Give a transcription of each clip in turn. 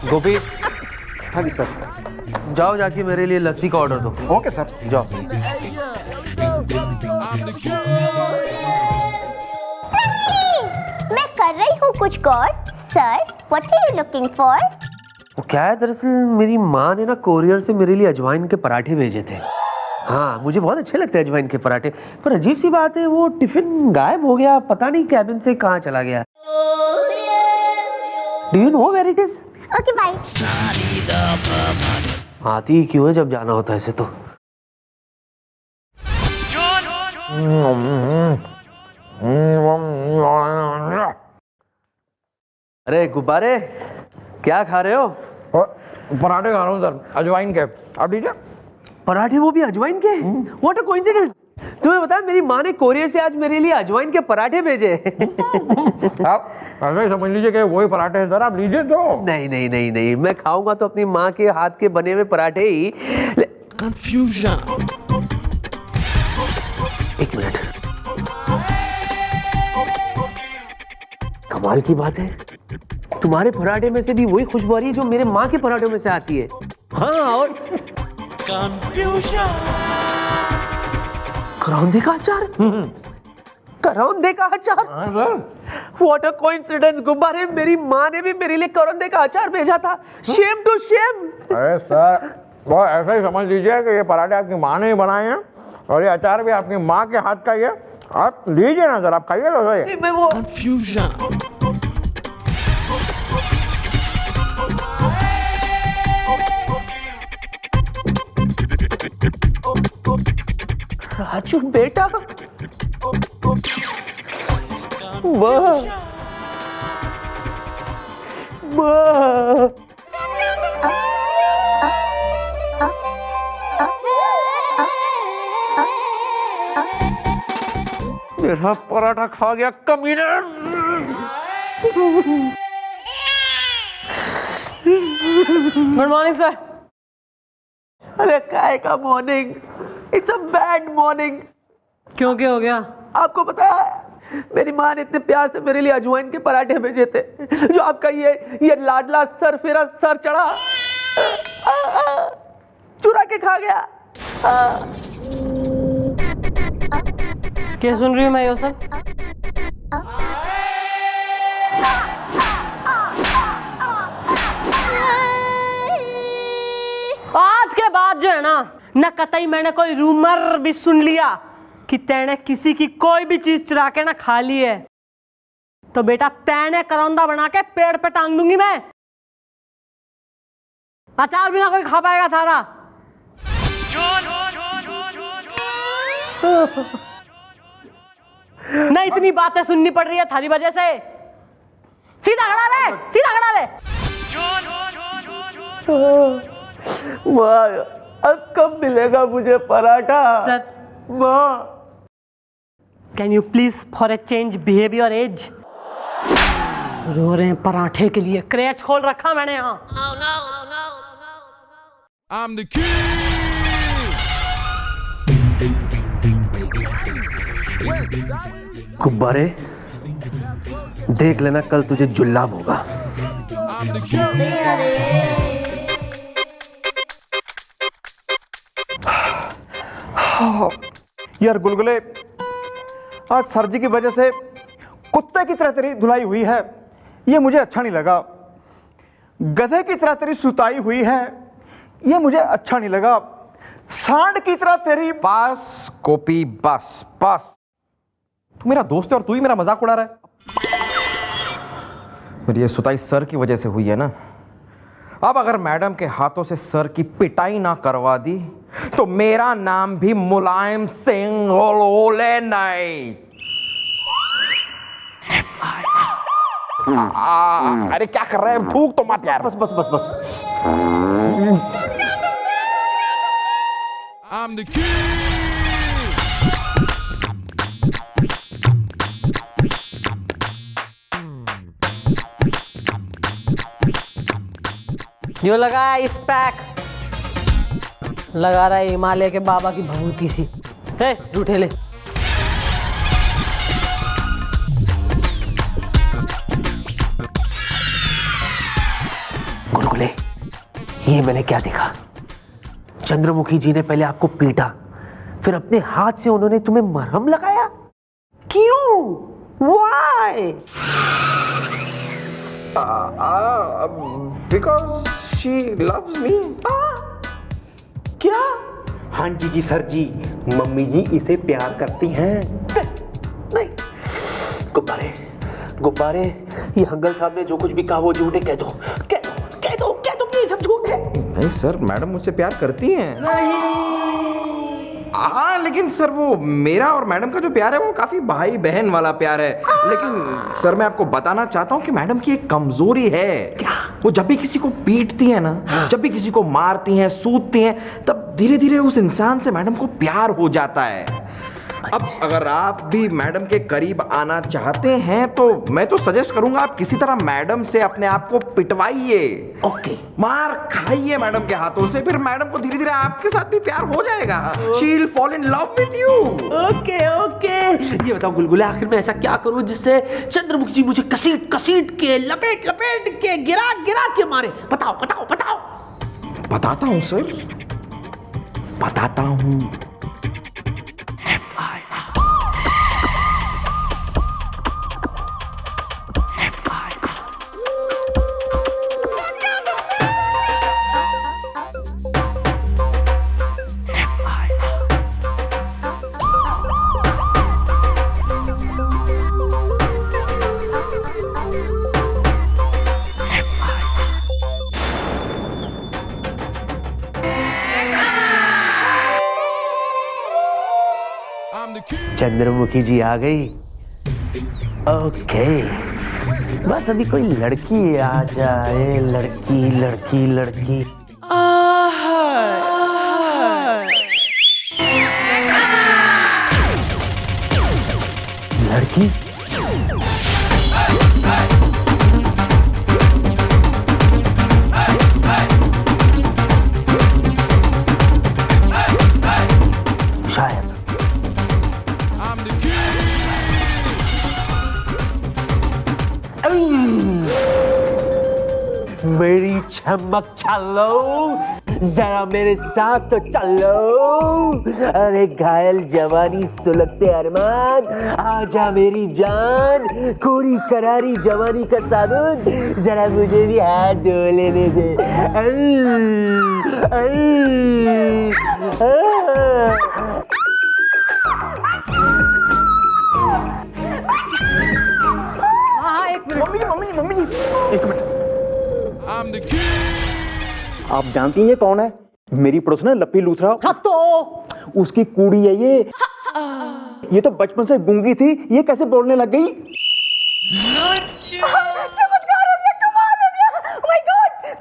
गोपी, हाँ जी सर। जाओ जाके मेरे लिए लस्सी का ऑर्डर दो। Okay sir. जाओ। मैं कर रही हूँ कुछ code. Sir, what are you looking for? वो क्या है, दरअसल मेरी माँ ने ना कोरियर से मेरे लिए अजवाइन के पराठे भेजे थे। हाँ, मुझे बहुत अच्छे लगते हैं अजवाइन के पराठे, पर अजीब सी बात है वो टिफिन गायब हो गया, पता नहीं कैबिन से कहाँ चला गया। Do you know where it is? Okay bye. आती ही क्यों है जब जाना होता है ऐसे तो। अरे गुब्बारे, क्या खा रहे हो? पराठे खा रहा हूँ सर, अजवाइन के। आप लीजिए। पराठे, वो भी अजवाइन के? What a coincidence. तुम्हें पता है मेरी माँ ने कोरियर से आज मेरे लिए अजवाइन के पराठे भेजे। आप ऐसे ही समझ लीजिए कि वही पराठे हैं सर, आप लीजिए तो। नहीं नहीं नहीं नहीं, मैं खाऊंगा तो अपनी माँ के हाथ के बने हुए पराठे ही। Confusion. एक मिनट, कमाल की बात है, तुम्हारे पराठे में से भी वही खुशबू आ रही है जो मेरे माँ के पराठों में से आती है। हाँ, और Confusion. करौंदे का अचार। करौंदे का अचार? हाँ सर। व्हाट अ कोइंसिडेंस गुब्बारे, मेरी माँ ने भी मेरे लिए करौंदे का अचार भेजा था। Shame to shame. अरे सर, वो ऐसा ही समझ लीजिए कि ये पराठे आपकी माँ ने ही बनाए हैं और ये अचार भी आपकी माँ के हाथ का ही है। आप लीजिए ना सर, आप खाइए लो सर। मैं वो Confusion. राजू बेटा, वाह वाह, मेरा पराठा खा गया कमीने। Good morning sir. अरे काय का morning, it's a bad morning. क्यों, क्या हो गया? आपको पता है मेरी माँ ने इतने प्यार से मेरे लिए अजवाइन के पराठे भेजे थे, जो आपका ये लाडला सर फेरा सर चढ़ा चुरा के खा गया। क्या सुन रही हूँ मैं ये सब? आज के बाद जो है ना कतई मैंने कोई रूमर भी सुन लिया कि तैने किसी की कोई भी चीज चुरा के ना खा ली है, तो बेटा तैने करौंदा बना के पेड़ पे टांग दूंगी मैं। अचार भी ना कोई खा पाएगा थारा। नहीं, इतनी बातें सुननी पड़ रही है थारी वजह से। सीधा खड़ा रहे, सीधा खड़ा रहे। माँ, अब कब मिलेगा मुझे पराठा? सर, माँ, can you please for a change behave your age. रो रहे हैं पराठे के लिए, क्रैच खोल रखा मैंने यहाँ। I'm the king. गुब्बारे, देख लेना कल तुझे जुल्लाब होगा। I'm the king. यार गुलगुले, आज सर जी की वजह से कुत्ते की तरह तेरी धुलाई हुई है, ये मुझे अच्छा नहीं लगा। गधे की तरह तेरी सुताई हुई है, ये मुझे अच्छा नहीं लगा। सांड की तरह तेरी। बस कॉपी, बस बस। तू मेरा दोस्त है और तू ही मेरा मजाक उड़ा रहा है। मेरी ये सुताई सर की वजह से हुई है ना। अब अगर मैडम के हाथों से सर की पिटाई ना करवा दी तो मेरा नाम भी मुलायम सिंह होले नहीं। अरे क्या कर रहे हैं, फूक तो मत यार। बस बस बस बस। I'm the king. जो लगा है इस पैक, लगा रहा है हिमालय के बाबा की भभूति सी। है झूठे ले। गुलगुले, ये मैंने क्या देखा? चंद्रमुखी जी ने पहले आपको पीटा, फिर अपने हाथ से उन्होंने तुम्हें मरहम लगाया। क्यों? Why? Because she loves me. क्या? हाँ जी सर जी, मम्मी जी इसे प्यार करती हैं। नहीं, गुब्बारे गुब्बारे, ये हंगल साहब ने जो कुछ भी कहा वो झूठ है। कह दो कह दो कह दो कह दो कि ये सब झूठ है। नहीं सर, मैडम मुझसे प्यार करती हैं। हाँ, लेकिन सर वो मेरा और मैडम का जो प्यार है वो काफी भाई बहन वाला प्यार है। लेकिन सर मैं आपको बताना चाहता हूँ कि मैडम की एक कमजोरी है। क्या? वो जब भी किसी को पीटती है ना, जब भी किसी को मारती हैं, सूदती हैं, तब धीरे धीरे उस इंसान से मैडम को प्यार हो जाता है। अब अगर आप भी मैडम के करीब आना चाहते हैं तो मैं तो सजेस्ट करूंगा आप किसी तरह मैडम से अपने आप को पिटवाइए। ओके। मार खाइए मैडम के हाथों से, फिर मैडम को धीरे धीरे आपके साथ भी प्यार हो जाएगा। She will fall in love with you. Okay okay, ये बताओ गुलगुला, आखिर मैं ऐसा क्या करूं जिससे चंद्रमुखी जी मुझे कसीट कसीट के, लपेट लपेट के, गिरा गिरा के मारे? बताओ बताओ बताओ। बताता हूं सर, बताता हूं। I'm the king. चंद्रमुखी जी आ गई। ओके, बस अभी कोई लड़की आ जाए। लड़की लड़की लड़की। लड़की? शायद। I'm the king. मेरी चमक चलो, जरा मेरे साथ तो चलो। अरे घायल जवानी सुलगते अरमान, आजा मेरी जान, कोरी करारी जवानी का साबुन, जरा मुझे भी हाथ धो लेने दे। मम्मी जी, एक मिनट। I'm the king. आप जानती हैं ये कौन है? मेरी पड़ोस ना लप्पी लूथरा, तो उसकी कुड़ी है ये। ये तो बचपन से गूंगी थी, ये कैसे बोलने लग गई?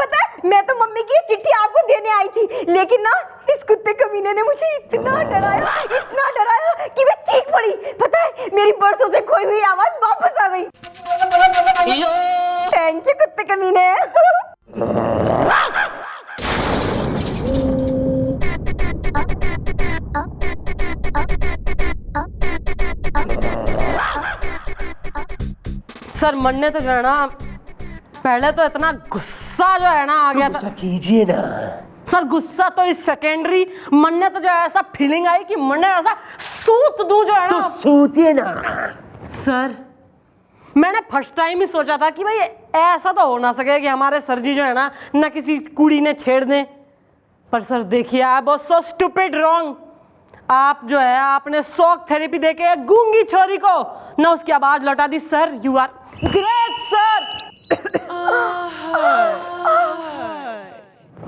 पता है, मैं तो मम्मी की चिट्ठी आपको देने आई थी, लेकिन ना इस कुत्ते कमीने ने मुझे इतना डराया कि मैं चीख पड़ी। पता है, मेरी बरसों से खोई हुई आवाज वापस आ गई। थैंक यू कुत्ते कमीने। सर मरने तो जो है ना, पहले तो इतना गुस्सा जो है ना आ गया था। कीजिए ना सर गुस्सा तो इस सेकेंडरी, मरने तो जो है ऐसा फीलिंग आई कि मरने ऐसा सूत दूं जो है तो ना। सूतिए ना। सर मैंने फर्स्ट टाइम ही सोचा था कि भाई ऐसा तो हो ना सके कि हमारे सर जी जो है ना किसी कुड़ी ने छेड़ दें, पर सर देखिए I was so stupid wrong. आप जो है आपने शॉक थेरेपी देके गूंगी छोरी को ना उसकी आवाज लौटा दी। Sir you are great sir.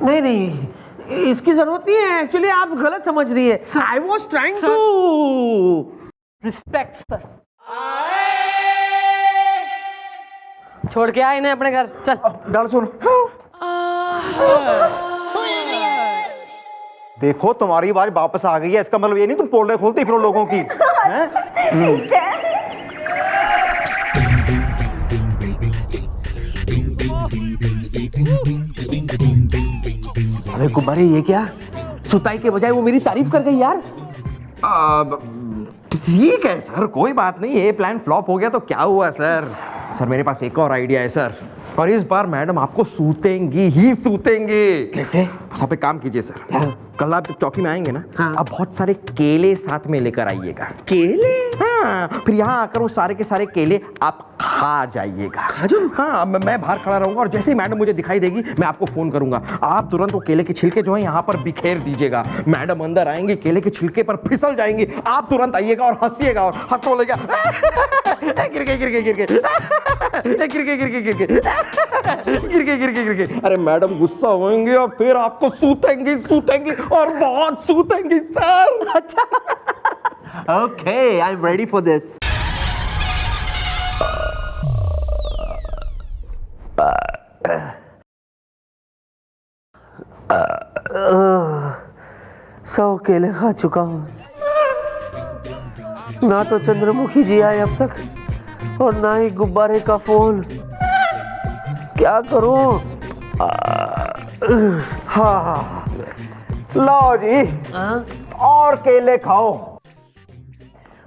नहीं नहीं, इसकी जरूरत नहीं है। एक्चुअली आप गलत समझ रही है। I was trying Sir. To respect sir. छोड़ के आए इन्हें अपने घर, चल। डाल सुन। देखो तुम्हारी आवाज वापस आ गई है, इसका मतलब ये नहीं तुम पोल्डर खोलते फिर लोगों की। ठीक है। अबे गुब्बारे, ये क्या? सुताई के बजाय वो मेरी तारीफ कर गई यार। ठीक है सर, कोई बात नहीं। ये प्लान फ्लॉप हो गया तो क्या हुआ सर? सर मेरे पास एक और आइडिया है सर, और इस बार मैडम आपको सूतेंगी ही सूतेंगी। कैसे? आप एक काम कीजिए सर, हाँ। कल आप चौकी में आएंगे ना, हाँ। आप बहुत सारे केले साथ में लेकर आइएगा। केले? हाँ, फिर यहाँ आकर वो सारे के सारे केले आप खा जाइएगा। खा जाऊं? हाँ, मैं बाहर खड़ा रहूंगा और जैसे ही मैडम मुझे दिखाई देगी मैं आपको फोन करूंगा। आप तुरंत वो केले के छिलके जो है यहाँ पर बिखेर दीजिएगा। मैडम अंदर आएंगे, केले के छिलके पर फिसल जाएंगी, आप तुरंत आइएगा और हंसिएगा और हंस बोलेगा गिर गए गिर गए गिर गए गिर गए गिर गए गिर गए गिर गए गिर गए। अरे मैडम गुस्सा होंगे और फिर आपको सूतेंगी सूतेंगी और बहुत सूतेंगी सर। अच्छा, okay, I am ready for this. सौ केले खा चुका हूँ, ना तो चंद्रमुखी जी आए अब तक और ना ही गुब्बारे का फोन। क्या करूं? हाँ, लो जी, और केले खाओ।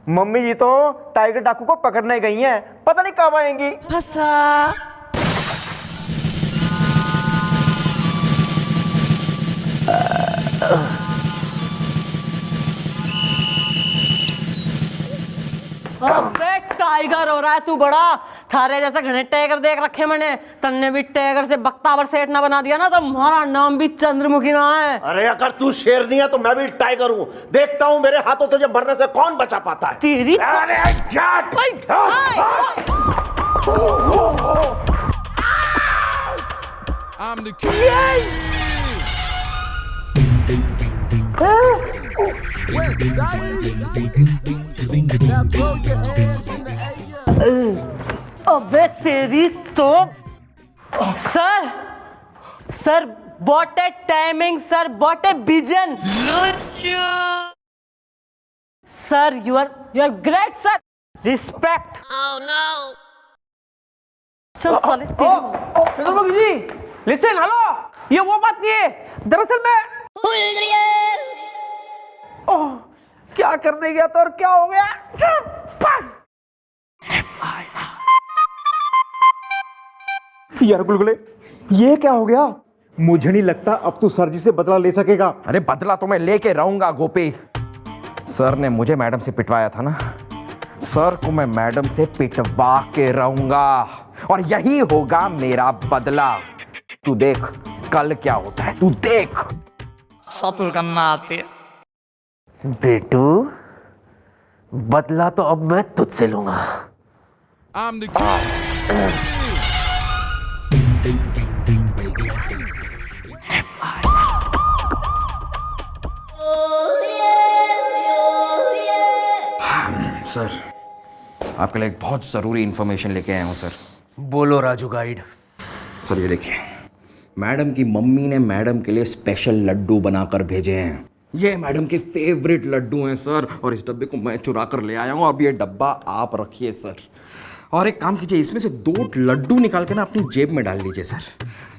मम्मी जी तो टाइगर डाकू को पकड़ने गई हैं, पता नहीं कब आएंगी। अबे टाइगर हो रहा है तू बड़ा, थारे जैसे घने टाइगर देख रखे मैंने, तन्ने भी टाइगर से बख्तावर सेठ ना बना दिया ना तो हमारा नाम भी चंद्रमुखी ना है। अरे अगर तू शेरनी है तो मैं भी टाइगर हूँ, देखता हूँ मेरे हाथों तुझे मरने से कौन बचा पाता है। तेरी अरे I'm the king. West side. Now throw your hands in the air. अबे तेरी तो sir sir what a timing sir, what a vision sir, you are great sir, respect। चल साले चंद्रमुखी जी, लिसन, हेलो, ये वो बात नहीं है। दरअसल मैं ओह, क्या करने गया था और क्या हो गया? यार गुलगुले, ये क्या हो गया? मुझे नहीं लगता अब तू सर जी से बदला ले सकेगा। अरे बदला तो मैं लेके रहूंगा गोपी। सर ने मुझे मैडम से पिटवाया था ना, सर को मैं मैडम से पिटवा के रहूंगा और यही होगा मेरा बदला। तू देख कल क्या होता है, तू देख। सतुर करना आती है। बेटू, बदला तो अब मैं तुझसे लूंगा। I'm the king. सर आपके लिए एक बहुत जरूरी इंफॉर्मेशन लेके आया हूं सर। बोलो राजू गाइड। सर ये देखिए, मैडम की मम्मी ने मैडम के लिए स्पेशल लड्डू बनाकर भेजे हैं। ये मैडम के फेवरेट लड्डू हैं सर, और इस डब्बे को मैं चुरा कर ले आया हूँ। अब ये डब्बा आप रखिए सर, और एक काम कीजिए, इसमें से 2 लड्डू निकाल के ना अपनी जेब में डाल लीजिए सर।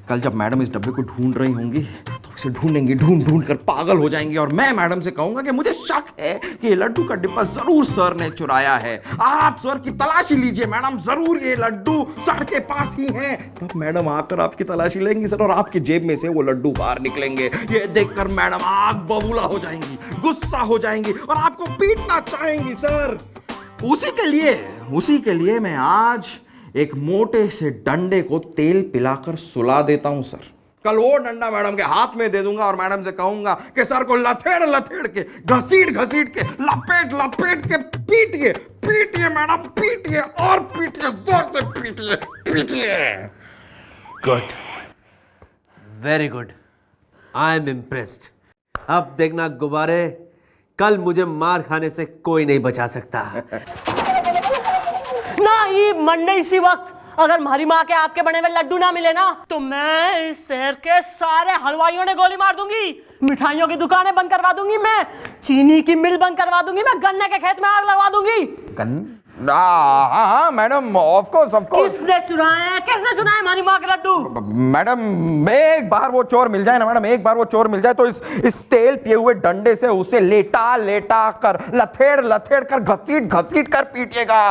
कल जब मैडम इस डब्बे को ढूंढ रही होंगी तो इसे ढूंढेंगी, ढूंढ ढूंढ कर पागल हो जाएंगी, और मैं मैडम से कहूंगा कि मुझे शक है कि ये लड्डू का डिब्बा जरूर सर ने चुराया है। आप सर की तलाशी लीजिए मैडम, जरूर ये लड्डू सर के पास ही हैं। तब मैडम आकर आपकी तलाशी लेंगी सर, और आपकी जेब में से वो लड्डू बाहर निकलेंगे। ये देखकर मैडम आग बबूला हो जाएंगी, गुस्सा हो जाएंगी और आपको पीटना चाहेंगी सर। उसी के लिए मैं आज एक मोटे से डंडे को तेल पिलाकर सुला देता हूं सर। कल वो डंडा मैडम के हाथ में दे दूंगा और मैडम से कहूंगा कि सर को लथेड़ लथेड़ के, घसीट घसीट के, लपेट लपेट के पीटिए, पीटिए मैडम, पीटिए और पीटिए, जोर से पीटिए, पीटिए। Good, very good, I am impressed. अब देखना गुब्बारे, कल मुझे मार खाने से कोई नहीं बचा सकता। ना ही मरने इसी वक्त अगर हमारी माँ के हाथ के बने हुए लड्डू ना मिले ना तो मैं इस शहर के सारे हलवाइयों ने गोली मार दूंगी, मिठाइयों की दुकानें बंद करवा दूंगी, मैं चीनी की मिल बंद करवा दूंगी, मैं गन्ने के खेत में आग लगवा दूंगी। हाँ मैडम, ऑफ कोर्स। किसने चुराया हमारी माँ के लड्डू? मैडम एक बार वो चोर मिल जाए ना मैडम, एक बार वो चोर मिल जाए तो इस तेल पिए हुए डंडे से उसे लेटा लेटा कर, लथेड़ लथेड़ कर, घसीट घसीट कर पीटिएगा।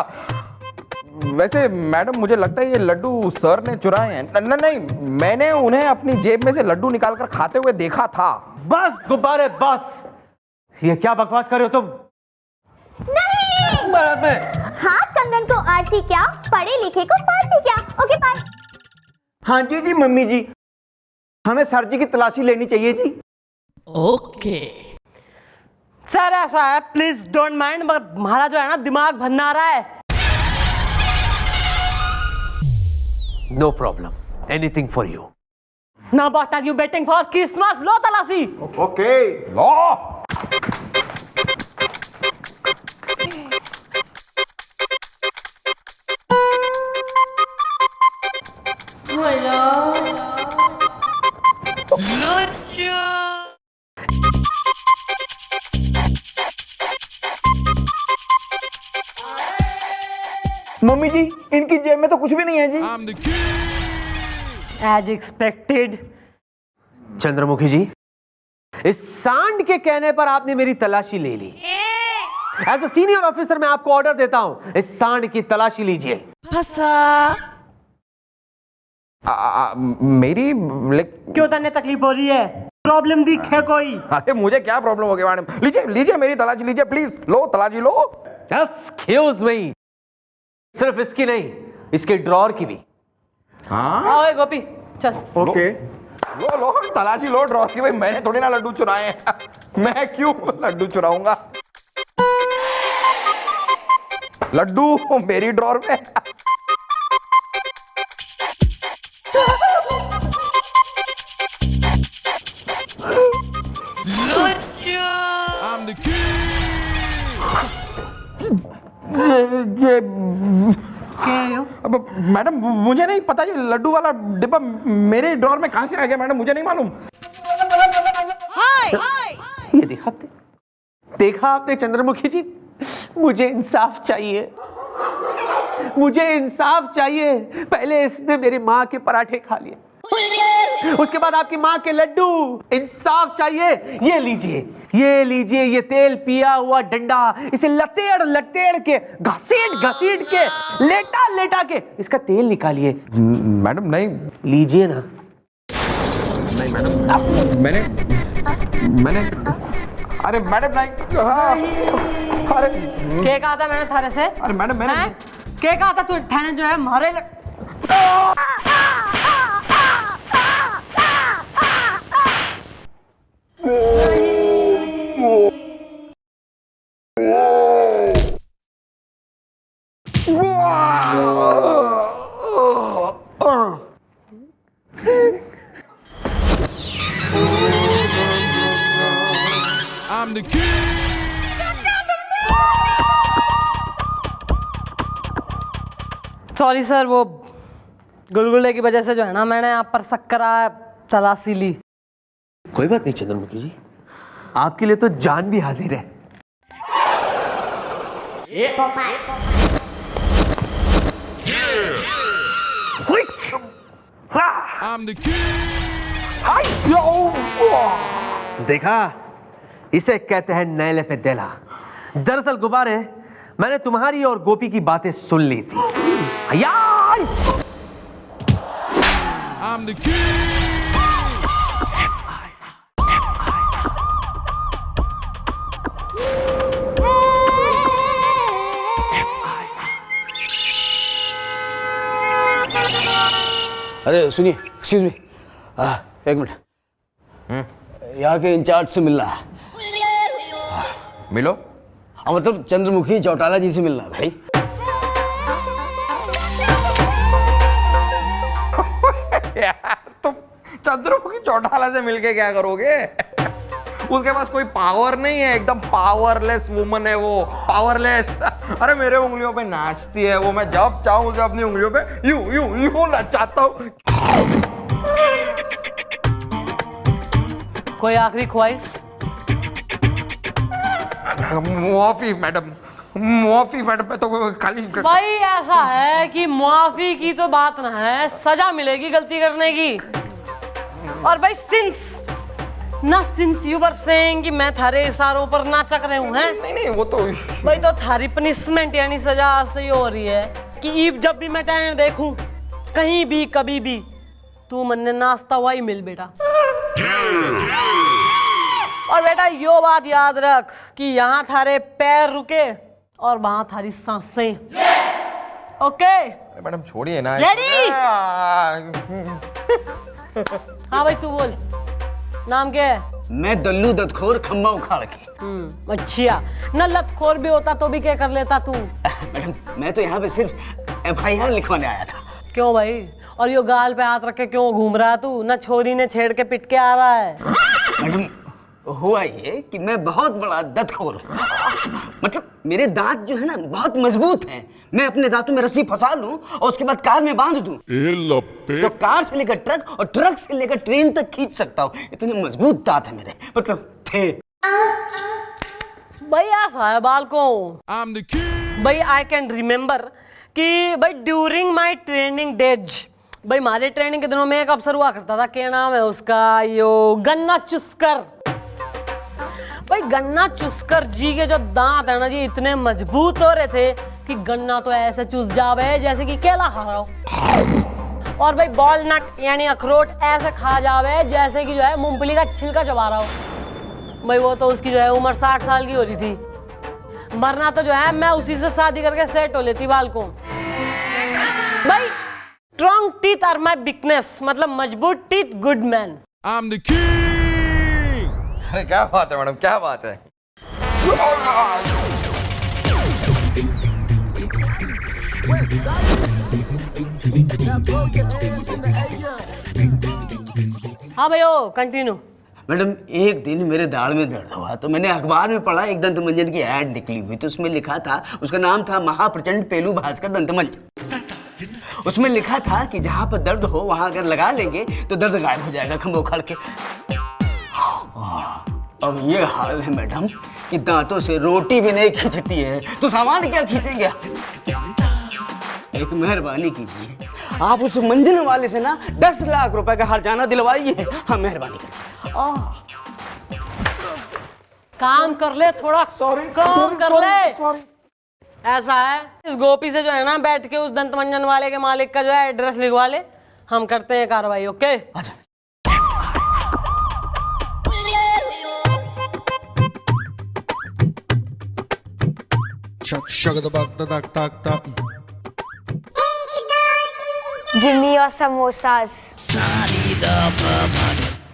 वैसे मैडम मुझे लगता है ये लड्डू सर ने चुराए हैं। नहीं, मैंने उन्हें अपनी जेब में से लड्डू निकालकर खाते हुए देखा था। बस गुब्बारे बस, ये क्या बकवास कर रहे हो तुम? नहीं। हाँ कंगन को आरती क्या, पढ़े लिखे को पारती क्या। Okay bye. हाँ जी जी मम्मी जी, हमें सर जी की तलाशी लेनी चाहिए जी। ओके। सर ऐसा है, प्लीज डोंट माइंड, मगर हमारा जो है ना दिमाग भन्ना रहा है। No problem, anything for you. Now what are you betting for? Christmas, लो तलाशी। ओके लो। मम्मी जी, इनकी जेब में तो कुछ भी नहीं है जी। As expected. चंद्रमुखी जी, इस सांड के कहने पर आपने मेरी तलाशी ले ली। एज अ सीनियर ऑफिसर मैं आपको ऑर्डर देता हूं, इस सांड की तलाशी लीजिए। मेरी क्यों तने तकलीफ हो रही है? प्रॉब्लम दिख है कोई? अरे मुझे क्या प्रॉब्लम हो गई मैडम? लीजिए लीजिए मेरी तलाशी लीजिए प्लीज, लो तलाशी लो। एक्सक्यूज मी, सिर्फ इसकी नहीं, इसके ड्रॉर की भी। हाँ ओए गोपी चल। ओके लो लो तलाशी लो ड्रॉर की। भाई मैंने थोड़ी ना लड्डू चुराए हैं। मैं क्यों लड्डू चुराऊंगा? लड्डू मेरी ड्रॉर में। अब मैडम मुझे नहीं पता, ये लड्डू वाला डिब्बा मेरे ड्रॉर में कहां से आ गया मैडम, मुझे नहीं मालूम। ये देखा आपने चंद्रमुखी जी, मुझे इंसाफ चाहिए, मुझे इंसाफ चाहिए। पहले इसने मेरी माँ के पराठे खा लिए, उसके बाद आपकी माँ के लड्डू। इंसाफ चाहिए। ये लीजिए ये तेल पिया हुआ डंडा, इसे लतेड़ लतेड़ के, घसीट के, लेटा के इसका तेल निकालिए। मैडम नहीं। लीजिए ना। नहीं मैडम, मैंने अरे मैडम नहीं। हाँ, अरे क्या कहा था मैंने थारे से? अरे मैडम मैंने क्या कहा था तू? थाने जो है मारे I'm the king. Sorry sir, वो गुलगुले की वजह से जो है ना मैंने आप पर शक्करा तलाशी ली। कोई बात नहीं चंद्रमुखी जी, आपके लिए तो जान भी हाजिर है। I'm the king. देखा, इसे कहते हैं नैले पे देला। दरअसल गुब्बारे, मैंने तुम्हारी और गोपी की बातें सुन ली थी यार। I'm the king. अरे सुनिए, एक्सक्यूज मी, एक मिनट, यहाँ के इंचार्ज से मिलना है। मिलो। मतलब चंद्रमुखी चौटाला जी से मिलना है भाई। यार तुम चंद्रमुखी चौटाला से मिलके क्या करोगे? उसके पास कोई पावर नहीं है, एकदम पावरलेस वुमन है वो, पावरलेस। अरे मेरे उंगलियों पे नाचती है वो, मैं जब चाहूं उसे अपनी उंगलियों पे यूं यूं यूं नचाता हूं। कोई आखिरी ख्वाहिश? मुआफी मैडम, मुआफी मैडम। मैं तो खाली भाई ऐसा है कि मुआफी की तो बात ना है, सजा मिलेगी गलती करने की। और भाई सिंस यू वर सेइंग कि मैं थारे इशारों पर नाचक रहे हूँ हैं? नहीं वो तो भाई तो थारी पनिशमेंट यानी सजा आज से ही हो रही है। कि ईब जब भी मैं तेने देखूं कहीं भी कभी भी तू मन नाश्ता हुआ ही मिल बेटा। और बेटा यो बात याद रख कि यहाँ थारे पैर रुके और वहां थारी सांसें। ओके मैडम छोड़िए ना। रेडी? हाँ भाई तू बोल, नाम क्या है? मैं दल्लू दत्तखोर खम्बा उखाड़ के। अच्छा, न लतखोर भी होता तो भी क्या कर लेता तू? मैडम मैं तो यहाँ पे सिर्फ FIR लिखवाने आया था। क्यों भाई? और यो गाल पे हाथ रख के क्यों घूम रहा तू? न छोरी ने छेड़ के पिट के आ रहा है। मैडम हुआ ये कि मैं बहुत बड़ा दत्तखोर हूँ। मतलब मेरे दांत जो है ना बहुत मजबूत हैं। मैं अपने दांतों में रस्सी फंसा लूं और उसके बाद कार में बांध दूं तो कार से लेकर ट्रक और ट्रक से लेकर ट्रेन तक खींच सकता हूँ। इतने मजबूत दांत है मेरे, मतलब थे। भाई ऐसा है बालकों, भाई आई कैन रिमेम्बर कि भाई ड्यूरिंग माई ट्रेनिंग डेज, भाई हमारे ट्रेनिंग के दिनों में एक अफसर हुआ करता था, क्या नाम है उसका, यो गन्ना चुस्कर। भाई गन्ना चुस्कर जी के जो दांत है ना जी इतने मजबूत हो रहे थे कि गन्ना तो ऐसे चुस जावे जैसे कि केला खा रहा हो। और भाई वॉलनट यानी अखरोट ऐसे खा जावे जैसे कि जो है मूंगफली का छिलका चबा रहा हो। भाई वो तो उसकी जो है उम्र 60 साल की हो रही थी। मरना तो जो है मैं उसी से शादी करके सेट हो लेती बालकों। भाई strong teeth are my weakness, मतलब मजबूत टीथ गुड मैन। अरे क्या बात है मैडम, क्या बात है। हाँ भाई ओ कंटिन्यू। मैडम एक दिन मेरे दाढ़ में दर्द हुआ तो मैंने अखबार में पढ़ा एक दंतमंजन की ऐड निकली हुई, तो उसमें लिखा था, उसका नाम था महाप्रचंड पेलू भास्कर दंतमंजन। उसमें लिखा था कि जहां पर दर्द हो वहां अगर लगा लेंगे तो दर्द गायब हो जाएगा खंभा उखाड़ के। अब ये हाल है मैडम कि दांतों से रोटी भी नहीं खींचती है तो सामान क्या खींचेंगे। एक मेहरबानी कीजिए, आप उस मंजन वाले से ना 10 लाख रुपए का हर्जाना दिलवाइए। हाँ मेहरबानी करिए। काम कर ले थोड़ा, काम कर ले। ऐसा है इस गोपी से जो है ना बैठ के उस दंतमंजन वाले के मालिक का जो है एड्रेस लिखवा ले, हम करते हैं कार्रवाई। Okay Give me your samosas.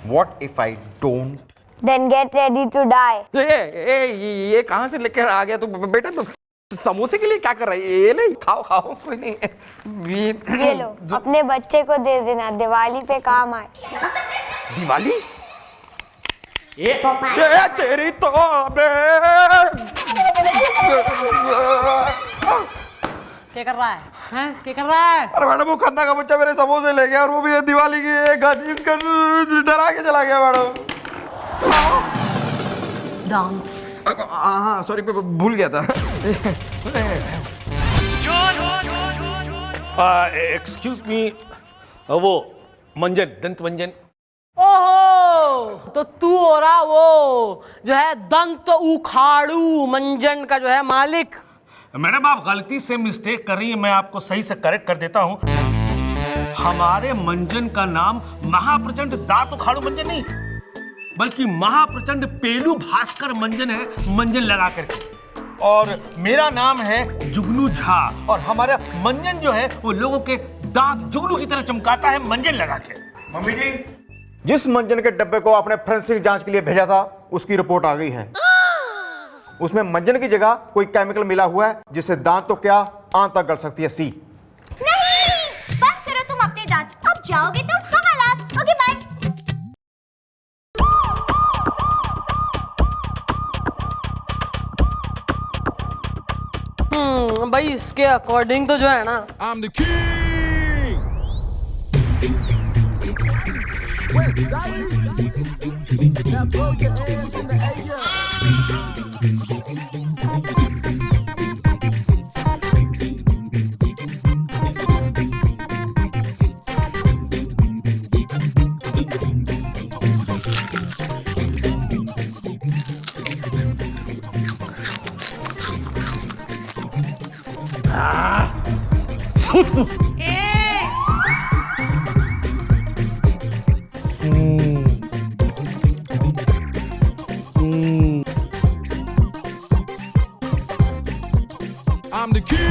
What if I don't? Then get ready to die. ये कहाँ से लेकर आ गया तू बेटा? तो समोसे के लिए क्या कर रहा है? ये ले खाओ खाओ, कोई नहीं। ये लो, अपने बच्चे को दे देना, दिवाली पे काम आए। दिवाली? ये तेरी तो क्या कर रहा है? हैं? क्या कर रहा है? अरे मैडम वो खन्ना का बच्चा मेरे समोसे ले गया और वो भी दिवाली की एक डरा के चला गया मैडम। डांस। हाँ सॉरी भूल गया था। एक्सक्यूज मी, वो मंजन, दंत मंजन। ओहो, तो तू हो रहा वो जो है दंत उखाड़ू मंजन का जो है मालिक। मैडम आप गलती से मिस्टेक कर रही है, मैं आपको सही से करेक्ट कर देता हूँ। हमारे मंजन का नाम महाप्रचंड दांत उखाड़ू मंजन नहीं, बल्कि महाप्रचंड पेलू भास्कर मंजन है, मंजन लगा करके। और मेरा नाम है जुगनू झा, और हमारा मंजन जो है वो लोगों के दांत जुगनू की तरह चमकाता है मंजन लगा के। मम्मी जी, जिस मंजन के डब्बे को आपने फोरेंसिक जांच के लिए भेजा था उसकी रिपोर्ट आ गई है। उसमें मंजन की जगह कोई केमिकल मिला हुआ है जिससे दांत तो क्या आंत तक गल सकती है। सी नहीं, बंद करो तुम अपने दांत, अब जाओगे तो हम हालात। Okay bye. भाई इसके अकॉर्डिंग तो जो है ना I'm the king.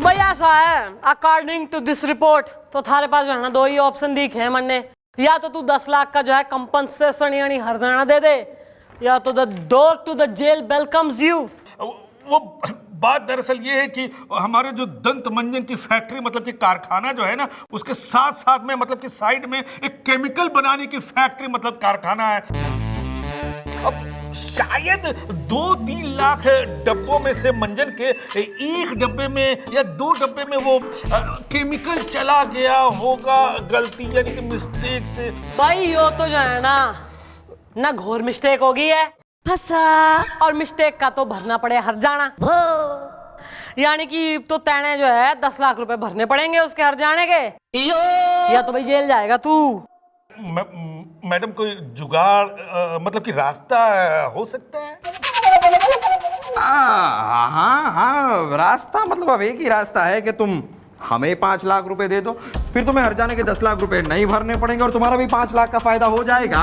भाई ऐसा है, अकॉर्डिंग टू दिस रिपोर्ट तो थारे पास जो है ना दो ही ऑप्शन दिखे हैं मन ने, या तो तू 10 लाख का जो है कंपनसेशन यानी हर्जाना दे दे, या तो the door to the jail welcomes you. वो बात दरअसल ये है कि हमारे जो दंत मंजन की फैक्ट्री मतलब कि कारखाना जो है ना, उसके साथ साथ में मतलब कि साइड में एक केमिकल बनाने की फैक्ट्री मतलब कारखाना है। अब शायद 2-3 लाख डब्बों में से मंजन के एक डब्बे में या 2 डब्बे में वो केमिकल चला गया होगा गलती यानी कि मिस्टेक से। भाई यो तो जो है ना घोर मिस्टेक होगी है, फंसा, और मिस्टेक का तो भरना पड़े हर्जाना। यानी कि तो तैने जो है 10 लाख रुपए भरने पड़ेंगे उसके हर्जाने के, या तो भाई जेल जाएगा तू। मैडम कोई जुगाड़ मतलब कि रास्ता हो सकता है? हाँ, रास्ता मतलब अब एक ही रास्ता है कि तुम हमें 5 लाख रुपए दे दो, फिर तुम्हें हर्जाने के 10 लाख रुपए नहीं भरने पड़ेंगे और तुम्हारा भी 5 लाख का फायदा हो जाएगा।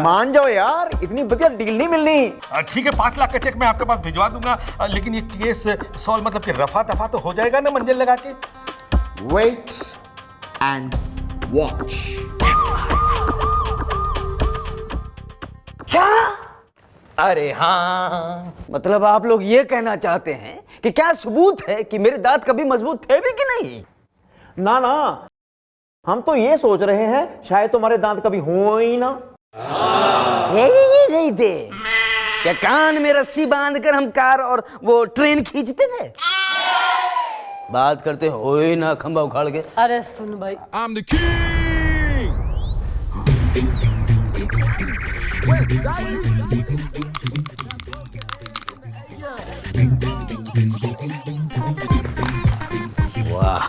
मान जाओ यार, इतनी बढ़िया डील नहीं मिलनी। ठीक है, 5 लाख का चेक मैं आपके पास भिजवा दूंगा, लेकिन ये केस सॉल्व मतलब कि रफा दफा तो हो जाएगा ना मंजिल लगा के? Wait and watch. क्या? अरे हाँ, मतलब आप लोग ये कहना चाहते हैं कि क्या सबूत है कि मेरे दांत कभी मजबूत थे भी कि नहीं? ना ना, हम तो ये सोच रहे हैं शायद तुम्हारे दांत कभी हो ही ना। ये नहीं थे क्या कान में रस्सी बांधकर हम कार और वो ट्रेन खींचते थे? बात करते हो ही ना खंबा उखाड़ के। अरे सुन भाई, I'm the king. West side. वाह,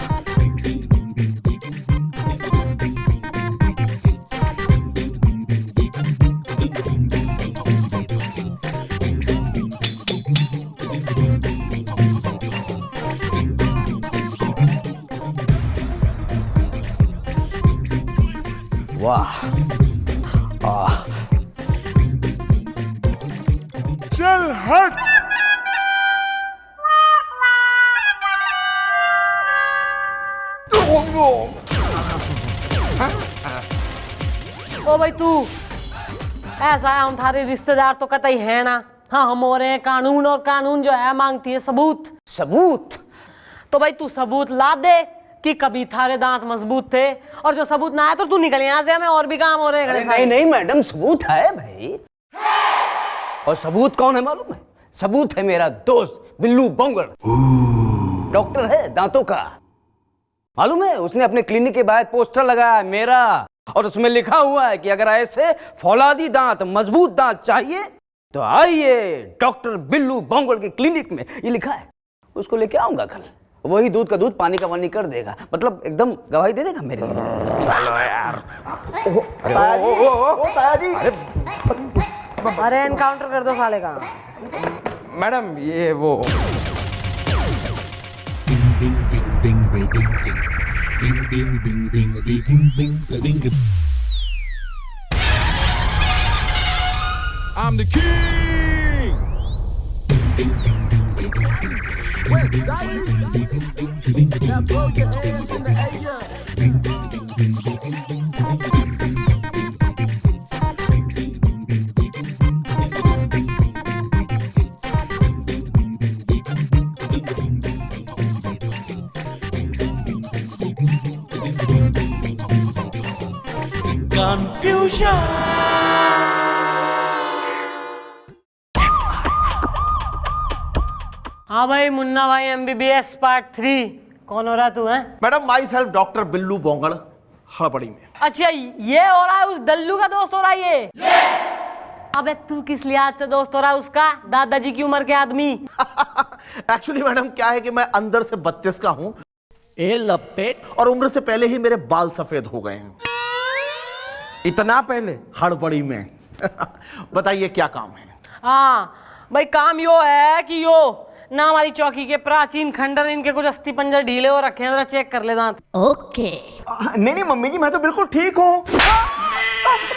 वाह, चल हट। ओ भाई तू ऐसा है, हम थारे रिश्तेदार तो कतई है ना। हाँ, हम हो रहे हैं कानून, और कानून जो है मांगती है सबूत। सबूत? तो भाई तू सबूत ला दे कि कभी थारे दांत मजबूत थे, और जो सबूत ना है तो तू निकल यहाँ से, हमें और भी काम हो रहे हैं। नहीं नहीं मैडम, सबूत है भाई। और सबूत कौन है मालूम है? सबूत है मेरा दोस्त बिल्लू बोंगड़, डॉक्टर है दांतों का। मालूम है, उसने अपने क्लिनिक के बाहर पोस्टर लगाया है मेरा, और उसमें लिखा हुआ है कि अगर ऐसे फौलादी दांत, मजबूत दांत चाहिए तो आइए डॉक्टर बिल्लू बोंगड़ के क्लिनिक में। ये लिखा है, उसको लेके आऊंगा कल। वही दूध का दूध, पानी का पानी कर देगा, मतलब एकदम गवाही दे देगा मेरे लिए। चलो यार। अरे एनकाउंटर कर दो साले का। मैडम ये वो Bing bing bing bing bing bing bing bing bing bing bing bing bing bing. I'm the king. West side. Now throw your hands in the हाँ भाई, मुन्ना भाई MBBS पार्ट 3 कौन हो रहा तू है? Madam myself doctor Billu Bongad, हड़बड़ी में। अच्छा, ये हो रहा है उस दल्लू का दोस्त हो रहा है ये? अबे तू किस लिहाज से दोस्त हो रहा है उसका, दादाजी की उम्र के आदमी? एक्चुअली मैडम क्या है कि मैं अंदर से 32 का हूँ ए लपेट। और उम्र से पहले ही मेरे बाल सफेद हो गए हैं। इतना पहले? हड़बड़ी में। बताइए क्या काम है? हाँ भाई, काम यो है कि यो ना हमारी चौकी के प्राचीन खंडर, इनके कुछ अस्थि पंजर ढीले हो रखे हैं, जरा चेक कर ले दांत। ओके। नहीं नहीं मम्मी जी, मैं तो बिल्कुल ठीक हूँ।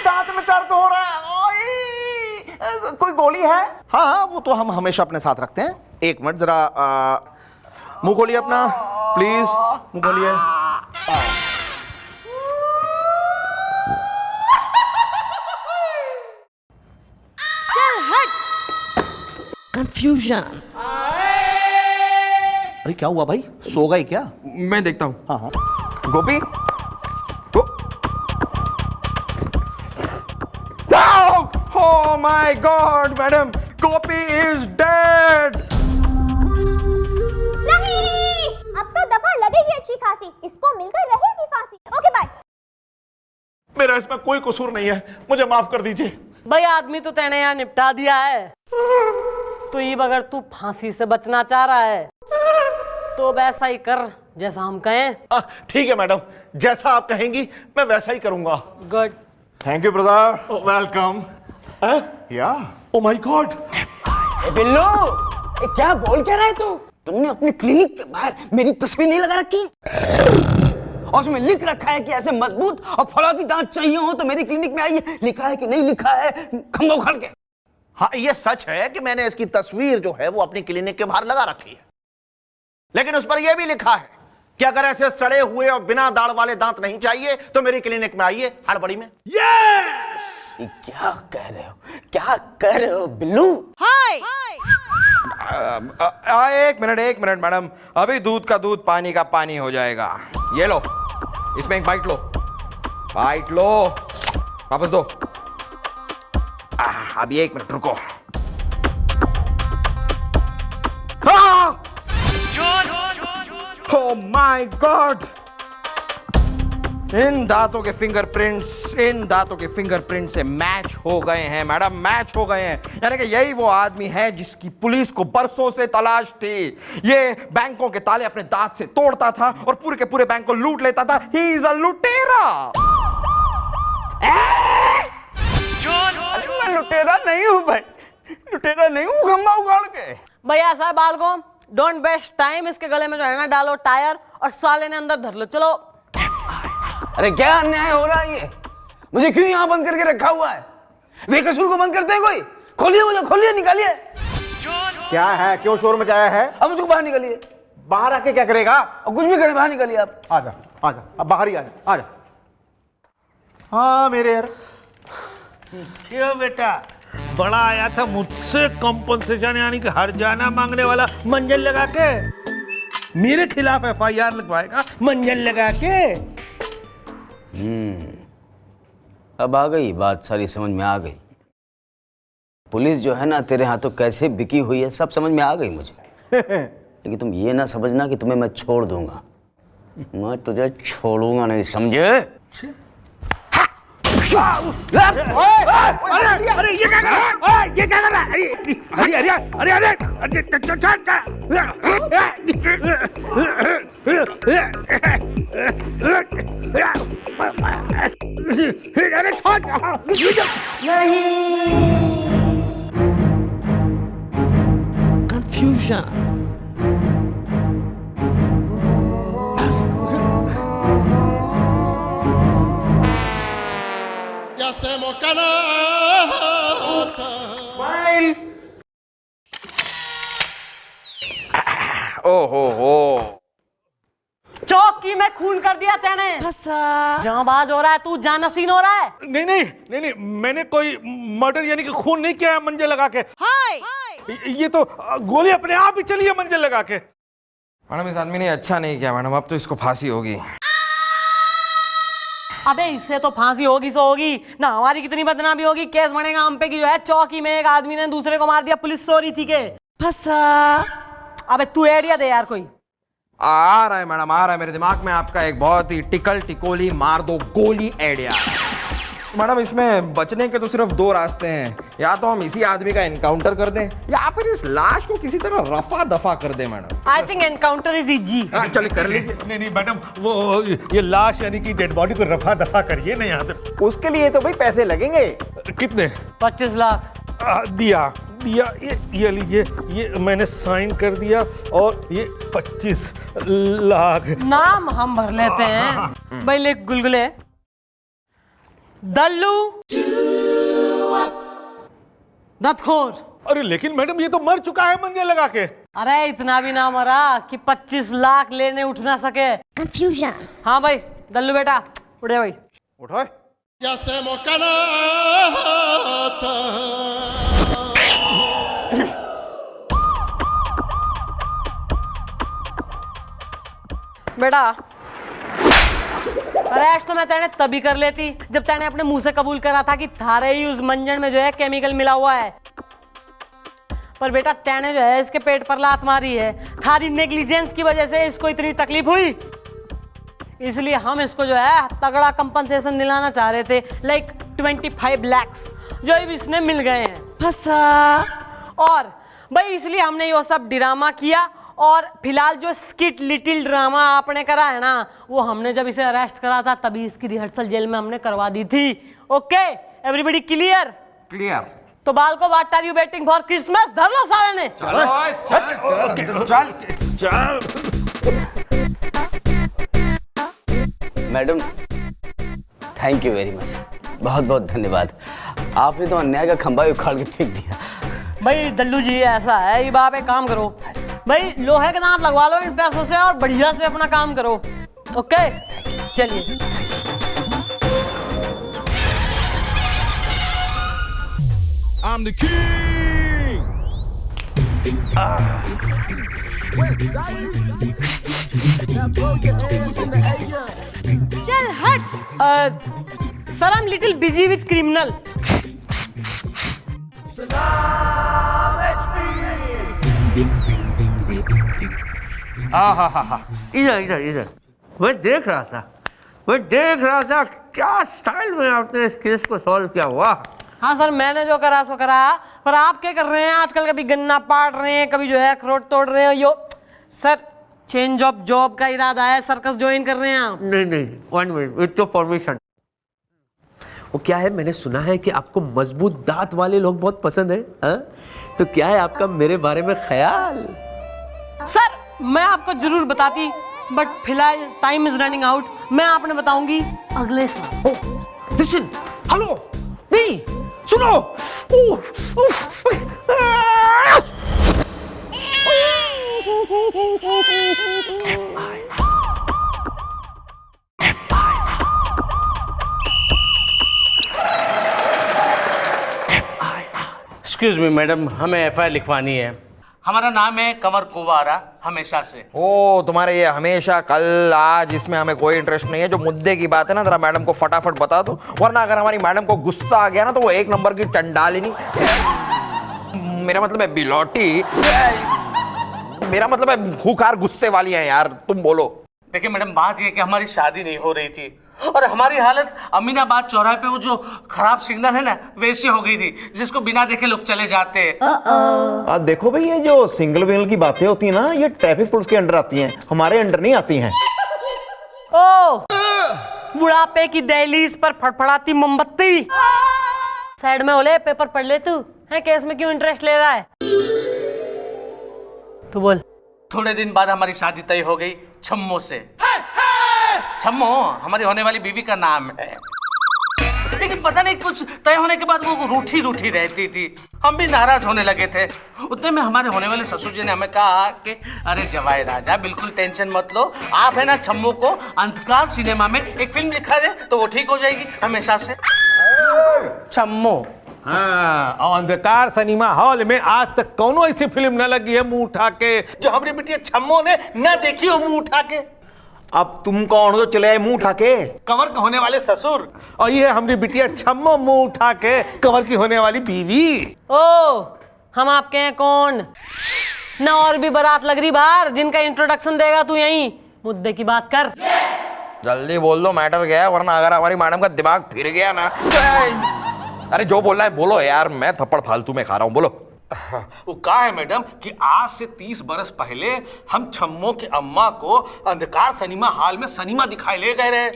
दांत में दर्द हो रहा है। कोई गोली है? हाँ हाँ, वो तो हम हमेशा अपने साथ रखते हैं। एक मिनट जरा मुंह खोलिए अपना, प्लीज मुंह खोलिए। कंफ्यूजन। अरे क्या हुआ भाई, सो गए क्या? मैं देखता हूँ। हाँ हाँ। Gopi oh my God madam, Gopi is dead. नहीं, अब तो दफा लगेगी अच्छी खासी, इसको मिलकर रहेगी फांसी। Okay bye. मेरा इसमें कोई कसूर नहीं है, मुझे माफ कर दीजिए। भाई आदमी तो तेने यहाँ निपटा दिया है, तो ये अगर तू फांसी से बचना चाह रहा है तो वैसा ही कर जैसा हम कहें। ठीक है मैडम, जैसा आप कहेंगी मैं वैसा ही करूंगा। Good. Thank you brother. Welcome. या ओ माय गॉड। बिल्लू, क्या बोल क्या रहा है तू? तुमने अपने क्लिनिक के बाहर मेरी तस्वीर नहीं लगा रखी? और उसमें लिख रखा है कि ऐसे मजबूत और फौलादी दांत चाहिए हो तो मेरी क्लिनिक में आइए। लिखा है कि नहीं लिखा है खंभा उखाड़ के? हाँ, ये सच है कि मैंने इसकी तस्वीर जो है वो अपनी क्लिनिक के बाहर लगा रखी है, लेकिन उस पर यह भी लिखा है कि अगर ऐसे सड़े हुए और बिना दाढ़ वाले दांत नहीं चाहिए तो मेरी क्लिनिक में आइए हड़बड़ी में। यस! क्या कह रहे हो, क्या कह रहे हो बिल्लू? एक मिनट मैडम, अभी दूध का दूध पानी का पानी हो जाएगा। ये लो, इसमें एक बाइट लो, वापस दो। अभी एक मिनट रुको। ओह माय गॉड, इन दांतों के फिंगरप्रिंट से मैच हो गए हैं मैडम, मैच हो गए हैं। यानी कि यही वो आदमी है जिसकी पुलिस को बरसों से तलाश थी। ये बैंकों के ताले अपने दांत से तोड़ता था और पूरे के पूरे बैंक को लूट लेता था। ही इज अ लुटेरा। मैं लुटेरा नहीं हूँ भाई, लुटेरा नहीं हूँ खंभा उखाड़ के। भैया ऐसा है बाल को, डोंट वेस्ट टाइम, इसके गले में जो है ना डालो टायर और साले ने अंदर धर लो। चलो। अरे क्या अन्याय हो रहा है ये? मुझे क्यों यहाँ बंद करके रखा हुआ है? बेकसूर को बंद करते हैं कोई? खोलिए मुझे, खोलिए, निकालिए। क्या है, क्यों शोर मचाया है? अब मुझको बाहर निकालिए। बाहर आके क्या करेगा? और कुछ भी करे, बाहर निकालिए आप। आजा आजा, अब बाहर ही आजा। हाँ मेरे यार। क्यों बेटा, बड़ा आया था मुझसे कंपनसेशन यानी कि हर्जाना मांगने वाला, मंजन लगा के मेरे खिलाफ एफआईआर लगवाएगा, मंजन लगा के। अब आ गई बात, सारी समझ में आ गई। पुलिस जो है ना तेरे हाथों कैसे बिकी हुई है सब समझ में आ गई मुझे। लेकिन तुम ये ना समझना कि तुम्हें मैं छोड़ दूंगा, मैं तुझे छोड़ूंगा नहीं, समझे? अरे ये क्या कर रहा है? ये क्या कर रहा है? अरे कंफ्यूजन। ओहो, चौकी में खून कर दिया तेने। जांबाज हो रहा है तू, जानसीन हो रहा है। नहीं, मैंने कोई मर्डर यानी कि खून नहीं किया है मंजन लगा के। ये तो गोली अपने आप ही चली है मंजन लगा के। मैडम इस आदमी ने अच्छा नहीं किया मैडम, अब तो इसको फांसी होगी। अबे इससे तो फांसी होगी सो होगी ना, हमारी कितनी बदनामी होगी, केस बनेगा हम पे कि जो है चौकी में एक आदमी ने दूसरे को मार दिया, पुलिस सो रही थी के। अबे तू आइडिया दे यार कोई। आ रहा है मैडम, आ रहा है मेरे दिमाग में आपका एक बहुत ही टिकल टिकोली मार दो गोली आइडिया। मैडम इसमें बचने के तो सिर्फ दो रास्ते हैं, या तो हम इसी आदमी का एनकाउंटर कर दें या फिर इस लाश को किसी तरह रफा दफा कर दें madam. I think encounter is easy. चलिए कर लीजिए। नहीं मैडम, वो ये लाश यानी कि डेड बॉडी को रफा दफा करिए ना यहाँ पे। उसके लिए तो भाई पैसे लगेंगे। कितने? 25 लाख। दिया ये लीजिए, ये मैंने साइन कर दिया और ये 25 लाख। नाम हम भर लेते हैं भाई, लिख गुलगुले। दल्लू दत्तखोर। अरे लेकिन मैडम ये तो मर चुका है मंजे लगा के। अरे इतना भी ना मरा कि 25 लाख लेने उठ ना सके। कंफ्यूजन। हाँ भाई दल्लू बेटा उठे भाई। उठो। बेटा अरेस्ट तो मैं तेने तभी कर लेती जब तेने अपने मुंह से कबूल करा था कि थारे ही उस मंजन में जो है केमिकल मिला हुआ है। पर बेटा तेने जो है इसके पेट पर लात मारी है, थारी नेग्लिजेंस की वजह से इसको इतनी तकलीफ हुई, इसलिए हम इसको जो है तगड़ा कंपनसेशन दिलाना चाह रहे थे, लाइक 25 lakhs जो अब इसने मिल गए हैं। फंसा। और भाई इसलिए हमने ये सब ड्रामा किया, और फिलहाल जो स्किट लिटिल ड्रामा आपने करा है ना, वो हमने जब इसे अरेस्ट करा था तभी इसकी रिहर्सल जेल में हमने करवा दी थी। Okay everybody clear? क्लियर। तो बाल को what are you waiting for Christmas? धर लो सारे ने। चल। Madam thank you very much, बहुत बहुत धन्यवाद। आपने तो अन्याय का खंभा उखाड़ के फेंक दिया। भाई दल्लू जी ऐसा है, ये आप एक काम करो भाई, लोहे के दांत लगवा लो इन पैसों से और बढ़िया से अपना काम करो। ओके चलिए। I'm the king. चल हट। Sir I am little busy with criminal. हाँ इधर मैं देख रहा था क्या स्टाइल में आपने इस केस को सॉल्व किया। वाह। हाँ सर मैंने जो करा सो करा, पर आप क्या कर रहे हैं आजकल? कभी गन्ना पाट रहे हैं, कभी जो है अखरोट तोड़ रहे हैं। यो सर चेंज ऑफ जॉब का इरादा है, सर्कस ज्वाइन कर रहे हैं आप? नहीं 1 मिनट विथ योर परमिशन। वो क्या है, मैंने सुना है कि आपको मजबूत दांत वाले लोग बहुत पसंद है, हाँ? तो क्या है आपका मेरे बारे में ख्याल? सर मैं आपको जरूर बताती, बट फिलहाल टाइम इज रनिंग आउट। मैं आपने बताऊंगी अगले साल। लिसन, हेलो, नहीं सुनो। एक्सक्यूज मी मैडम, हमें एफआईआर लिखवानी है। हमारा नाम है कंवर कुवारा, हमेशा से। ओ तुम्हारे ये हमेशा कल आज इसमें हमें कोई इंटरेस्ट नहीं है। जो मुद्दे की बात है ना, जरा मैडम को फटाफट बता दो, वरना अगर हमारी मैडम को गुस्सा आ गया ना तो वो 1 नंबर की चंडालिनी, मेरा मतलब है बिलौटी, मेरा मतलब है खूंखार गुस्से वाली है यार। तुम बोलो। देखिए मैडम, बात ये कि हमारी शादी नहीं हो रही थी और हमारी हालत अमीनाबाद चौराहे पे वो जो खराब सिग्नल है ना, वैसी हो गई थी जिसको बिना देखे लोग चले जाते हैं। देखो भाई, ये जो सिंगल विंगल की बातें होती है ना, ये ट्रैफिक पुलिस के अंडर आती हैं, हमारे अंडर नहीं आती हैं। ओ बुढ़ापे की दहलीज पर फड़फड़ाती मोमबत्ती, साइड में ओले पेपर पढ़ ले तू है, केस में क्यों इंटरेस्ट ले रहा है? तू बोल। थोड़े दिन बाद हमारी शादी तय हो गई छम्मो से। छम्मो हमारी होने वाली बीवी का नाम है, लेकिन पता नहीं कुछ तय होने के बाद वो रूठी रूठी रहती थी। हम भी नाराज होने लगे थे। उतने में हमारे होने वाले ससुर जी ने हमें कहा कि अरे जवाई राजा बिल्कुल टेंशन मत लो, आप है ना छम्मो को अंधकार सिनेमा में एक फिल्म लिखा दे तो वो ठीक हो जाएगी हमेशा से। छम्मो। हाँ, और अंधकार सिनेमा हॉल में आज तक कौनो ऐसी फिल्म न लगी है मुंह उठा के जो हमारी बिटिया छम्मो ने न देखी हो मुंह उठा के। अब तुम कौन हो तो चले आए मुंह उठा के? कंवर के होने वाले ससुर, और ये है हमारी बिटिया छम्मो मुंह उठा के कंवर की होने वाली बीवी। ओ हम आपके हैं कौन ना, और भी बारात लग रही बाहर जिनका इंट्रोडक्शन देगा तू, यहीं मुद्दे की बात कर। जल्दी बोल दो मैटर क्या है, वरना अगर हमारी मैडम का दिमाग फिर गया ना। अरे जो बोलना है बोलो यार, मैं थप्पड़ फालतू में खा रहा हूँ, बोलो। वो कहा है मैडम कि आज से 30 बरस पहले हम छम्मो की अम्मा को अंधकार सिनेमा हॉल में सिनेमा दिखाई ले गए रहे,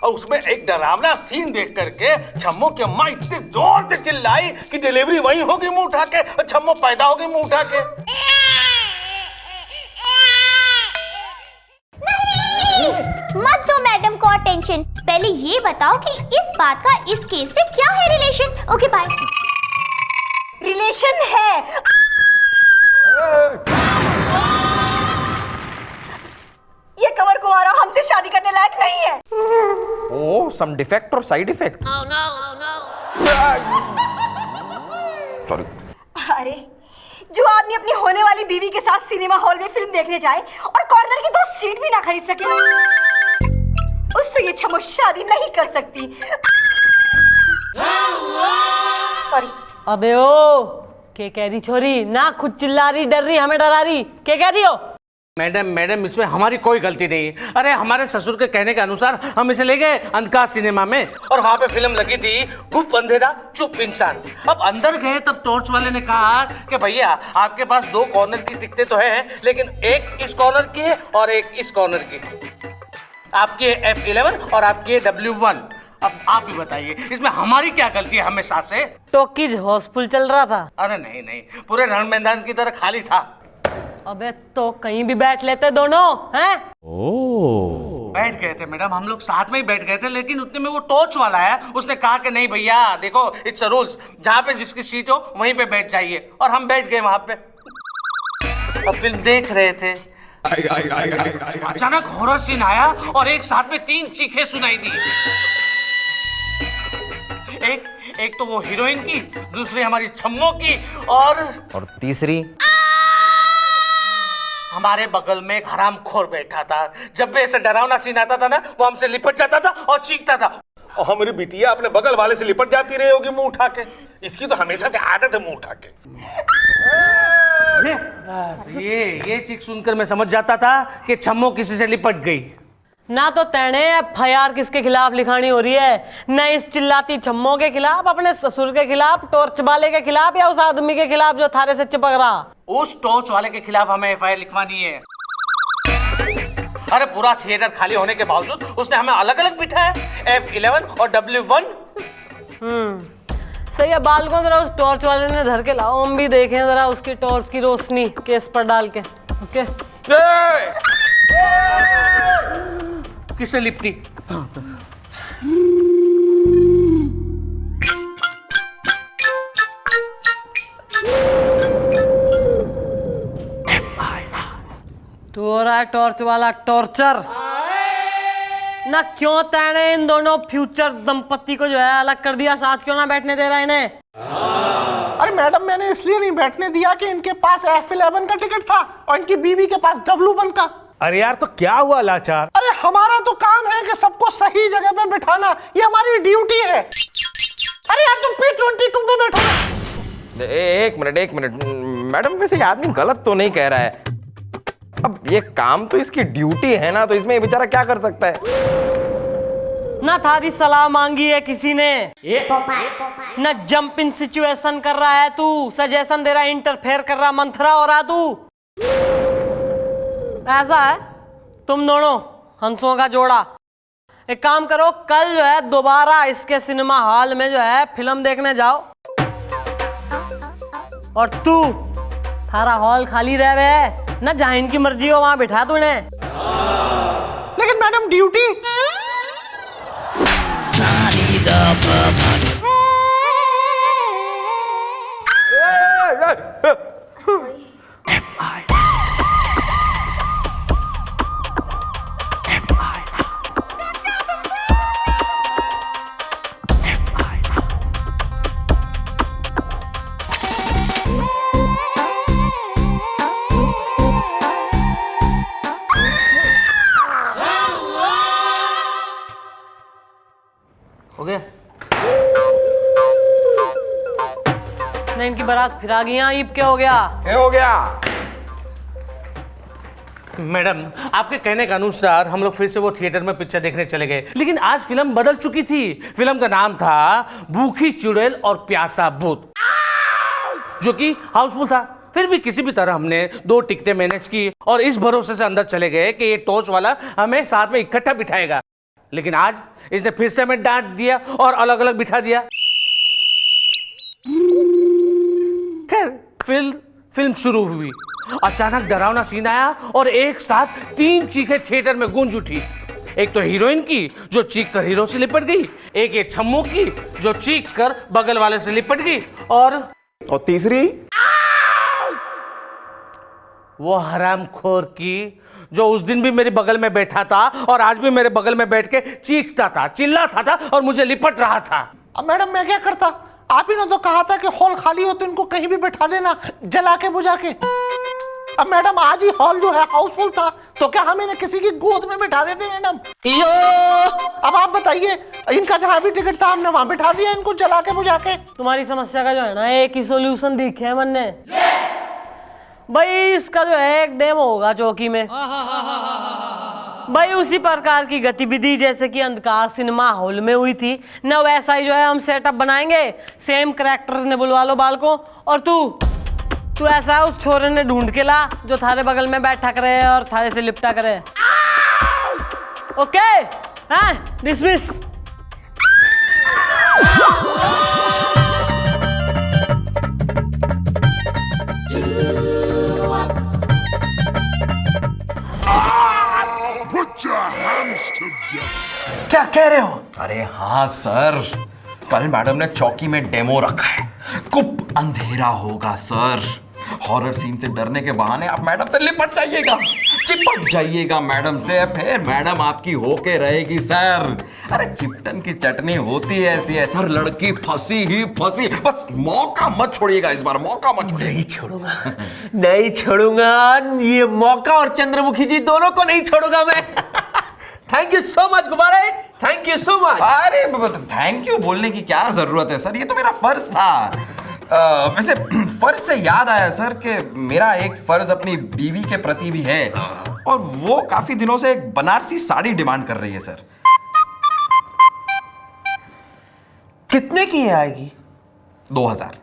और उसमें एक डरावना सीन देख करके छम्मो की अम्मा इतने जोर से चिल्लाई कि डिलीवरी वहीं होगी मुंह उठा के, और छम्मो पैदा होगी मुंह उठा के। मत दो मैडम को टेंशन, पहले ये बताओ कि इस बात का इस केस से क्या है रिलेशन। Okay bye. रिलेशन है। ये कवर कुंवारा हमसे शादी करने लायक नहीं है। ओ सम डिफेक्ट और साइड इफेक्ट। सॉरी। अरे जो आदमी अपनी होने वाली बीवी के साथ सिनेमा हॉल में फिल्म देखने जाए और कॉर्नर की 2 सीट भी ना खरीद सके, उससे ये छम्मो शादी नहीं कर सकती। सॉरी। अबे ओ के कह रही छोरी, ना खुद चिल्ला रही, डर रही, हमें डरा रही, क्या कह रही हो? मैडम इसमें हमारी कोई गलती नहीं। अरे हमारे ससुर के कहने के अनुसार हम इसे ले गए अंधकार सिनेमा में, और वहां पे फिल्म लगी थी गुप अंधेरा चुप इंसान। अब अंदर गए तब टॉर्च वाले ने कहा कि भैया आपके पास 2 कॉर्नर की टिकटें तो हैं, लेकिन एक इस कॉर्नर की है और एक इस कॉर्नर की। आपकी है F11 और आपकी है W1। अब आप ही बताइए इसमें हमारी क्या गलती है हमेशा से? टॉकीज हाउसफुल चल रहा था। अरे नहीं, पूरे रण मैदान की तरह खाली था। अबे तो कहीं भी बैठ लेते दोनों, हैं? बैठ गए थे मैडम, हम लोग साथ में ही बैठ गए थे, लेकिन उतने में वो टॉर्च वाला है, उसने कहा कि नहीं भैया देखो इट्स अ रूल्स, जहाँ पे जिसकी सीट हो वहीं पे बैठ जाइए, और हम बैठ गए वहां पे और फिल्म देख रहे थे। अचानक हॉरर सीन आया और एक साथ में 3 चीखें सुनाई दी। एक तो वो हीरोइन की, दूसरी हमारी छम्मो की, और तीसरी हमारे बगल में एक हरामखोर बैठा था। जब भी ऐसे डरावना सीन आता था ना, वो हमसे लिपट जाता था और चीखता था। और हमारी बिटिया अपने बगल वाले से लिपट जाती रही होगी मुंह उठा के, इसकी तो हमेशा से आदत है मुंह उठा के। बस ये चीख सुनकर मैं समझ जाता था कि छम्मो किसी से लिपट गई। ना तो तेने FIR किसके खिलाफ लिखानी हो रही है, न इस चिल्लाती छम्मो के खिलाफ, अपने ससुर के खिलाफ, टॉर्च वाले के खिलाफ, या उस आदमी के खिलाफ जो थारे से चिपक रहा। उस टॉर्च वाले के खिलाफ हमें FIR लिखवानी है। अरे पूरा थिएटर खाली होने के बावजूद उसने हमें अलग अलग बिठाया, F11 और W1। सही है, बाल को जरा उस टॉर्च वाले ने धर के लाओ, हम भी देखें जरा उसकी टॉर्च की रोशनी केस पर डाल के। ओके किससे लिपटी? तो हो रहा है टॉर्च वाला टॉर्चर ना। क्यों तेने इन दोनों फ्यूचर दंपति को जो है अलग कर दिया, साथ क्यों ना बैठने दे रहा इन्हें? अरे मैडम मैंने इसलिए नहीं बैठने दिया कि इनके पास F11 का टिकट था और इनकी बीवी के पास W1 का। अरे यार तो क्या हुआ लाचार? अरे हमारा तो काम है कि सबको सही जगह पे बिठाना, ये हमारी ड्यूटी है। अरे यार तुम P22 में बैठो। एक मिनट मैडम, वैसे ये आदमी गलत तो नहीं कह रहा है। अब ये काम तो इसकी ड्यूटी है ना, तो इसमें ये बेचारा क्या कर सकता है? ना थारी सलाह मांगी है किसी ने, ना जंप इन सिचुएशन कर रहा है तू, सजेशन दे रहा है, इंटरफेयर कर रहा, मंथरा हो रहा तू। ऐसा है तुम दोनों हंसों का जोड़ा, एक काम करो, कल जो है दोबारा इसके सिनेमा हॉल में जो है फिल्म देखने जाओ, और तू थारा हॉल खाली रहे ना, जहां इनकी मर्जी हो वहां बिठा तू इन्हें। लेकिन मैडम ड्यूटी। हो गया नहीं, इनकी बारात फिर आ गई। ईब क्या हो गया? क्या हो गया? मैडम, आपके कहने के अनुसार हम लोग फिर से वो थिएटर में पिक्चर देखने चले गए, लेकिन आज फिल्म बदल चुकी थी। फिल्म का नाम था भूखी चुड़ैल और प्यासा भूत, जो कि हाउसफुल था। फिर भी किसी भी तरह हमने 2 टिकटें मैनेज की और इस भरोसे से अंदर चले गए कि ये टॉर्च वाला हमें साथ में इकट्ठा बिठाएगा। लेकिन आज इसने फिर से हमें डांट दिया और अलग अलग बिठा दिया। खैर, फिल्म शुरू हुई। अचानक डरावना सीन आया और एक साथ 3 चीखें थिएटर में गूंज उठी। एक तो हीरोइन की, जो चीख कर हीरो से लिपट गई, एक ये छम्मू की, जो चीख कर बगल वाले से लिपट गई, और तीसरी वो हरामखोर की, जो उस दिन भी मेरे बगल में बैठा था और आज भी मेरे बगल में बैठ के चीखता था, चिल्लाता था और मुझे लिपट रहा था। अब मैडम मैं क्या करता? आप ही ने तो कहा था कि हॉल खाली हो तो इनको कहीं भी बैठा देना, जला के बुझा के। अब मैडम आज ही हॉल जो है हाउसफुल था, तो क्या हम इन्हें किसी की गोद में बैठा देते मैडम? अब आप बताइए, इनका जहां भी टिकट था हमने वहां बैठा दिया इनको, जला के बुझा के। तुम्हारी समस्या का जो है ना एक ही सॉल्यूशन दिखे है मन ने। भाई इसका जो है एक डेमो होगा चौकी में, भाई उसी प्रकार की गतिविधि जैसे कि अंधकार सिनेमा हॉल में हुई थी ना, वैसा ही जो है हम सेटअप बनाएंगे। सेम कैरेक्टर्स ने बुलवा लो बाल को, और तू ऐसा उस छोरे ने ढूंढ के ला जो थारे बगल में बैठा करे और थारे से लिपटा करे। ओके, हाँ, dismiss. Put your hands together. क्या कह रहे हो? अरे हाँ सर, कल मैडम ने चौकी में डेमो रखा है। खूब अंधेरा होगा सर। हॉरर सीन से डरने के बहाने आप मैडम से लिपट जाइएगा, चिपट जाइएगा मैडम से, फिर मैडम आपकी होके रहेगी सर। अरे चिपटन की चटनी होती है ऐसी है सर, लड़की फंसी ही फंसी। बस मौका मत छोड़िएगा इस बार, मौका मत छोड़िएगा। नहीं छोड़ूंगा, नहीं छोड़ूंगा। ये मौका और चंद्रमुखी जी दोनों को नहीं छोड़ूंगा मैं। थैंक यू सो मच गुब्बारे, थैंक यू सो मच। अरे थैंक यू बोलने की क्या जरूरत है सर, ये तो मेरा फर्ज था। वैसे फर्ज से याद आया सर कि मेरा एक फर्ज अपनी बीवी के प्रति भी है, और वो काफी दिनों से एक बनारसी साड़ी डिमांड कर रही है सर। कितने की आएगी? 2000।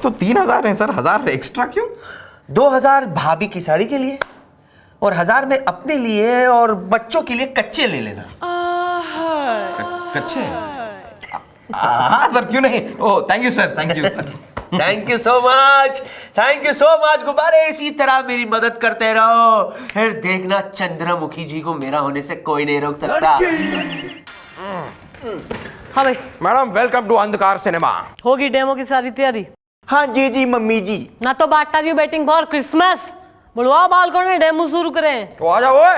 तो 3000 है सर, 1000 एक्स्ट्रा क्यों? 2000 भाभी की साड़ी के लिए और 1000 में अपने लिए और बच्चों के लिए कच्चे ले लेना। कच्चे? हाँ सर, क्यों नहीं। Oh thank you sir, thank you. Thank you so much, thank you so much गुब्बारे। इसी तरह मेरी मदद करते रहो, फिर देखना चंद्रमुखी जी को मेरा होने से कोई नहीं रोक सकता। हाँ भाई, मैडम वेलकम टू अंधकार सिनेमा। होगी डेमो की सारी तैयारी? हाँ जी जी मम्मी जी। ना तो बाटा जी वेटिंग फॉर क्रिसमस, बुलवाओ बालकों ने डेमो शुरू करें। तो आ जाओ ओए।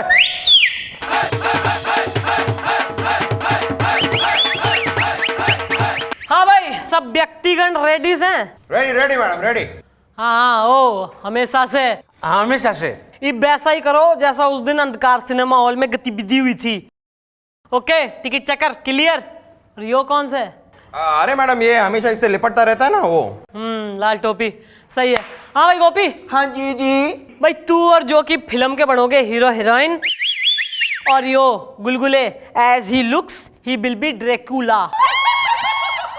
हाँ भाई, सब व्यक्तिगण रेडी हैं? Ready ready madam, ready. हाँ, ओ हमेशा से। हमेशा से ये वैसा ही करो जैसा उस दिन अंधकार सिनेमा हॉल में गतिविधि हुई थी। Okay, ticket checker clear. और यो कौन से? अरे मैडम ये हमेशा इससे लिपटता रहता है ना वो। लाल टोपी, सही है। हाँ भाई गोपी। हाँ जी जी। भाई तू और जो की फिल्म के बनोगे हीरो हीरोइन, और यो गुलगुले as he looks he will be Dracula.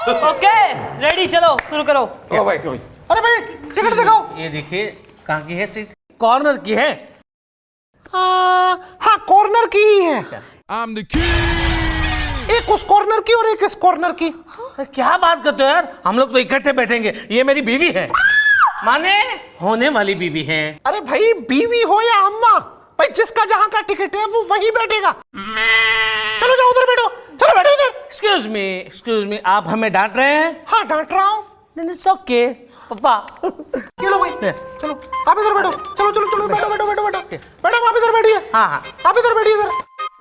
Okay ready, चलो शुरू करो। ओ भाई, अरे भाई टिकट दिखाओ। ये देखिए, कहाँ की है सीट? कॉर्नर की है। हाँ कॉर्नर की ही है। I'm the king. एक उस कॉर्नर की और एक इस कॉर्नर की। क्या बात करते हो यार, हम लोग तो इकट्ठे बैठेंगे। ये मेरी बीवी है, माने होने वाली बीवी है। अरे भाई बीवी हो या अम्मा, भाई जिसका जहां का टिकट है वो वहीं बैठेगा। चलो जाओ उधर बैठो, चलो बैठो उधर। एक्सक्यूज मी, आप हमें डांट रहे हैं? हाँ डांट रहा हूँ। इट्स ओके पापा। ये लो भाई, चलो आप इधर बैठो। चलो चलो चलो बैठो बैठो बैठो बैठो। मैडम आप इधर बैठिए। हाँ हाँ, आप इधर बैठिए इधर।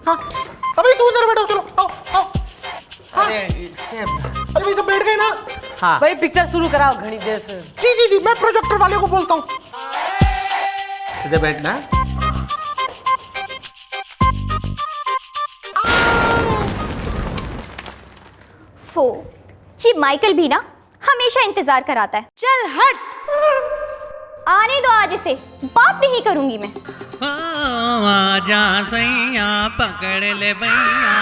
हाँ अभी तू इधर बैठो, चलो आओ आओ। हाँ। अरे भाई तो बैठ गए ना। हाँ भाई पिक्चर शुरू कराओ घनी देर से। जी जी जी, मैं प्रोजेक्टर वाले को बोलता हूँ। सीधे बैठना। ओफो, ये माइकल भी ना हमेशा इंतजार कराता है। चल हट। आने दो आज इसे, बात नहीं करूंगी मैं। आजा सैया पकड़ ले भैया।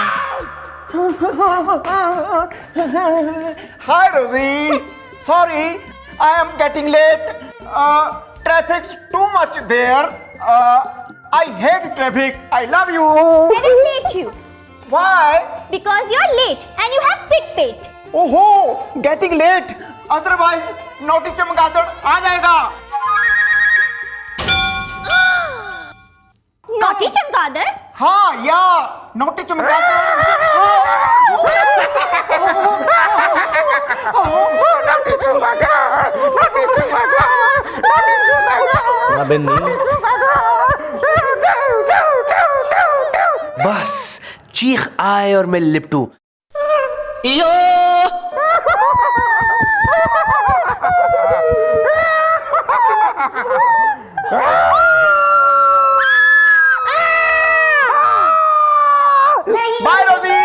Hi Rosie, sorry, I am getting late. Traffic's too much there. I hate traffic. I love you. I will hate you Why? because you're late and you have big pate. ओहो, getting late. Otherwise, नोटी चमगादड़ आ जाएगा. Naughty चमगादड़? हाँ, या naughty चमगादड़. बस चीख आए और मैं लिपटूं। Bye Rosie.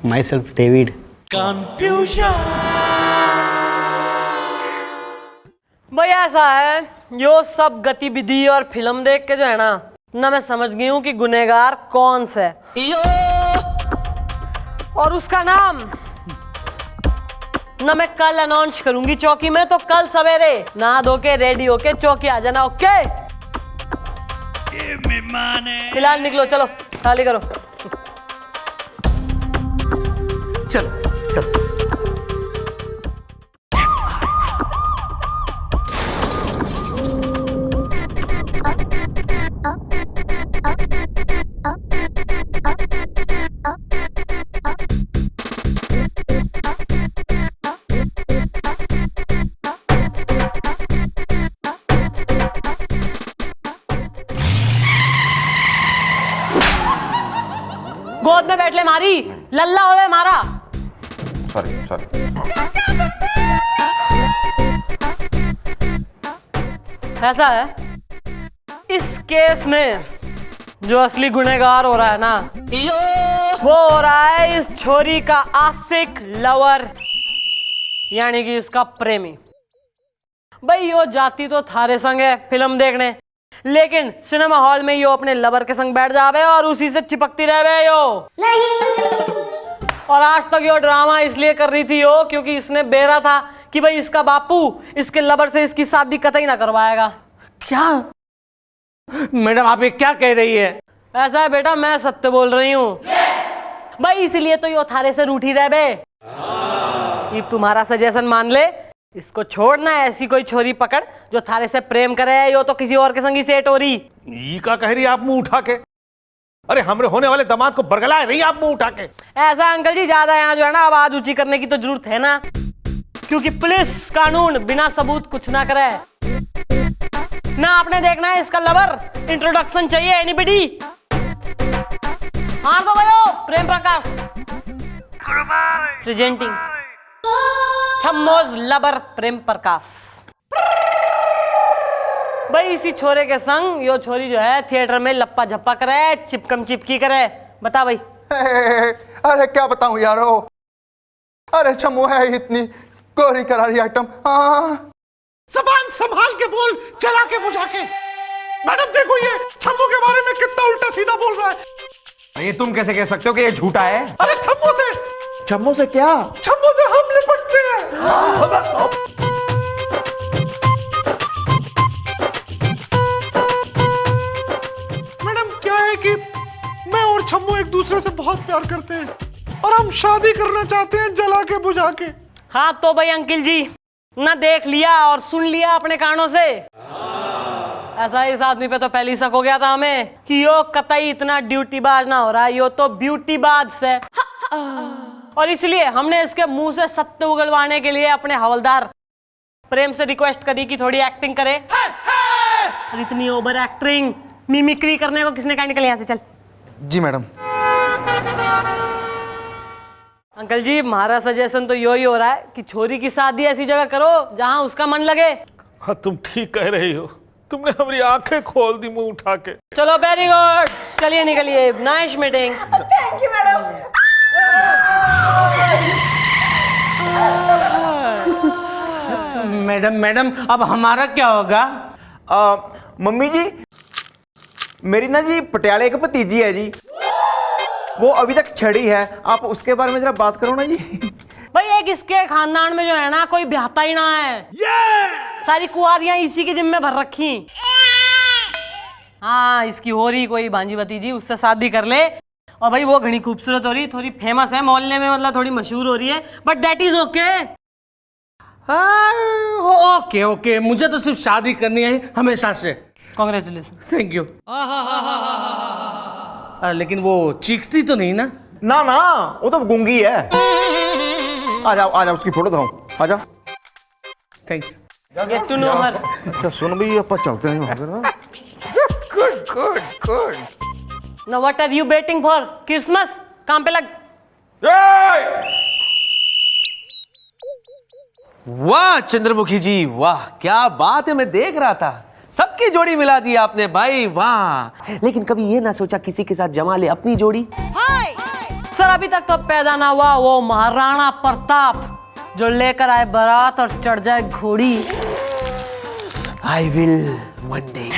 Myself, David. भाई ऐसा है, यो सब गतिविधि और फिल्म देख के जो है ना मैं समझ गई हूँ कि गुनहगार कौन सा है और उसका नाम ना मैं कल अनाउंस करूंगी चौकी में। तो कल सवेरे नहा धो के रेडी होके चौकी आ जाना। ओके, फिलहाल निकलो, चलो खाली करो। चल चल। गोद में बैठ ले मारी, लल्ला होवे मारा। Sorry sorry. ऐसा है, इस केस में जो असली गुनहगार हो रहा है ना वो हो रहा है इस छोरी का आशिक लवर, यानी कि इसका प्रेमी। भाई यो जाती तो थारे संग है फिल्म देखने, लेकिन सिनेमा हॉल में यो अपने लवर के संग बैठ जावे और उसी से चिपकती रहे यो। और आज तक यो ड्रामा इसलिए कर रही थी यो क्योंकि इसने बेरा था कि भाई इसका बापू इसके लवर से इसकी शादी कतई ना करवाएगा। क्या मैडम आप ये क्या कह रही है? ऐसा है बेटा, मैं सत्य बोल रही हूँ। भाई इसीलिए तो यो थारे से रूठी रह बे। ये तुम्हारा सजेशन मान ले, इसको छोड़ना है, ऐसी कोई छोरी पकड़ जो थारे से प्रेम करे, यो तो किसी और के संगी सेट हो रही। ये का कह रही आप मुंह उठा के? अरे हमरे होने वाले दामाद को बरगलाए नहीं आप मुंह उठा के। ऐसा अंकल जी, ज्यादा यहाँ जो है ना आवाज ऊंची करने की तो जरूरत है ना, क्योंकि पुलिस कानून बिना सबूत कुछ ना करे ना। आपने देखना है इसका लवर, इंट्रोडक्शन चाहिए एनीबडी? मार दो भाइयों, प्रेम प्रकाश प्रेजेंटिंग छम्मोज लवर प्रेम प्रकाश। भाई इसी छोरे के संग यो छोरी जो है थिएटर में लप्पा झप्पा करे, चिपकम चिपकी करे। बता भाई। अरे क्या बताऊं यारो, अरे छम्मू है इतनी कोरी करारी आइटम। जबान संभाल के बोल, चला के बुझा के। मैडम देखो ये छम्मू के बारे में कितना उल्टा सीधा बोल रहा है। ये तुम कैसे कह सकते हो कि ये झूठा है? अरे छम्मू से। छम्मू से क्या? छम्मू से हम लिपटते हैं। मैडम क्या है कि मैं और छम्मू एक दूसरे से बहुत प्यार करते हैं और हम शादी करना चाहते हैं जला के बुझा के। हाँ तो भाई अंकिल जी ना देख लिया और सुन लिया अपने कानों से। ऐसा इस आदमी पे तो पहले ही शक हो गया था हमें कि यो कतई इतना ड्यूटीबाज ना हो रहा है, यो तो ब्यूटीबाज है। और इसलिए हमने इसके मुंह से सत्य उगलवाने के लिए अपने हवलदार प्रेम से रिक्वेस्ट करी कि थोड़ी एक्टिंग करे। और इतनी ओवर एक्टिंग मिमिक्री करने को किसने कहा, निकल यहाँ से, चल। जी मैडम। अंकल जी, हमारा सजेशन तो यही हो रहा है कि छोरी की शादी ऐसी जगह करो जहाँ उसका मन लगे। हाँ, तुम ठीक कह रही हो, तुमने हमारी आंखें खोल दी मुंह उठा के। चलो, वेरी गुड, चलिए निकलिए, nice meeting. Thank you madam. Madam madam अब हमारा क्या होगा? मम्मी जी, मेरी ना जी पटियाले की भतीजी है जी, वो अभी तक छड़ी है, आप उसके बारे में जरा बात करो ना जी। भाई एक इसके खानदान में जो है ना, कोई ब्याहता ही ना है। सारी कुंवारियां इसी के जिम्मे भर रखी। हाँ, इसकी हो रही कोई भांजी भतीजी, उससे शादी कर ले। और भाई वो घनी खूबसूरत हो रही, थोड़ी फेमस है मोहल्ले में, मतलब थोड़ी मशहूर हो रही है, but that is okay. Okay okay, मुझे तो सिर्फ शादी करनी है हमेशा से। कांग्रेचुलेशन। Thank you. लेकिन वो चीखती तो नहीं ना? ना ना, वो तो गूंगी है। आ जाओ उसकी फोटो दिखाओ, आ जाओ। Thanks. Get to know her. अच्छा सुन भाई, अपन चलते हैं वहां पर। Good. Now what are you waiting for? Christmas, काम पे लग। वाह चंद्रमुखी जी, वाह क्या बात है, मैं देख रहा था सबकी जोड़ी मिला दी आपने भाई, वाह। लेकिन कभी ये ना सोचा किसी के साथ जमा ले अपनी जोड़ी? सर अभी तक तो पैदा ना हुआ वो महाराणा प्रताप जो लेकर आए बारात और चढ़ जाए घोड़ी। I will one day.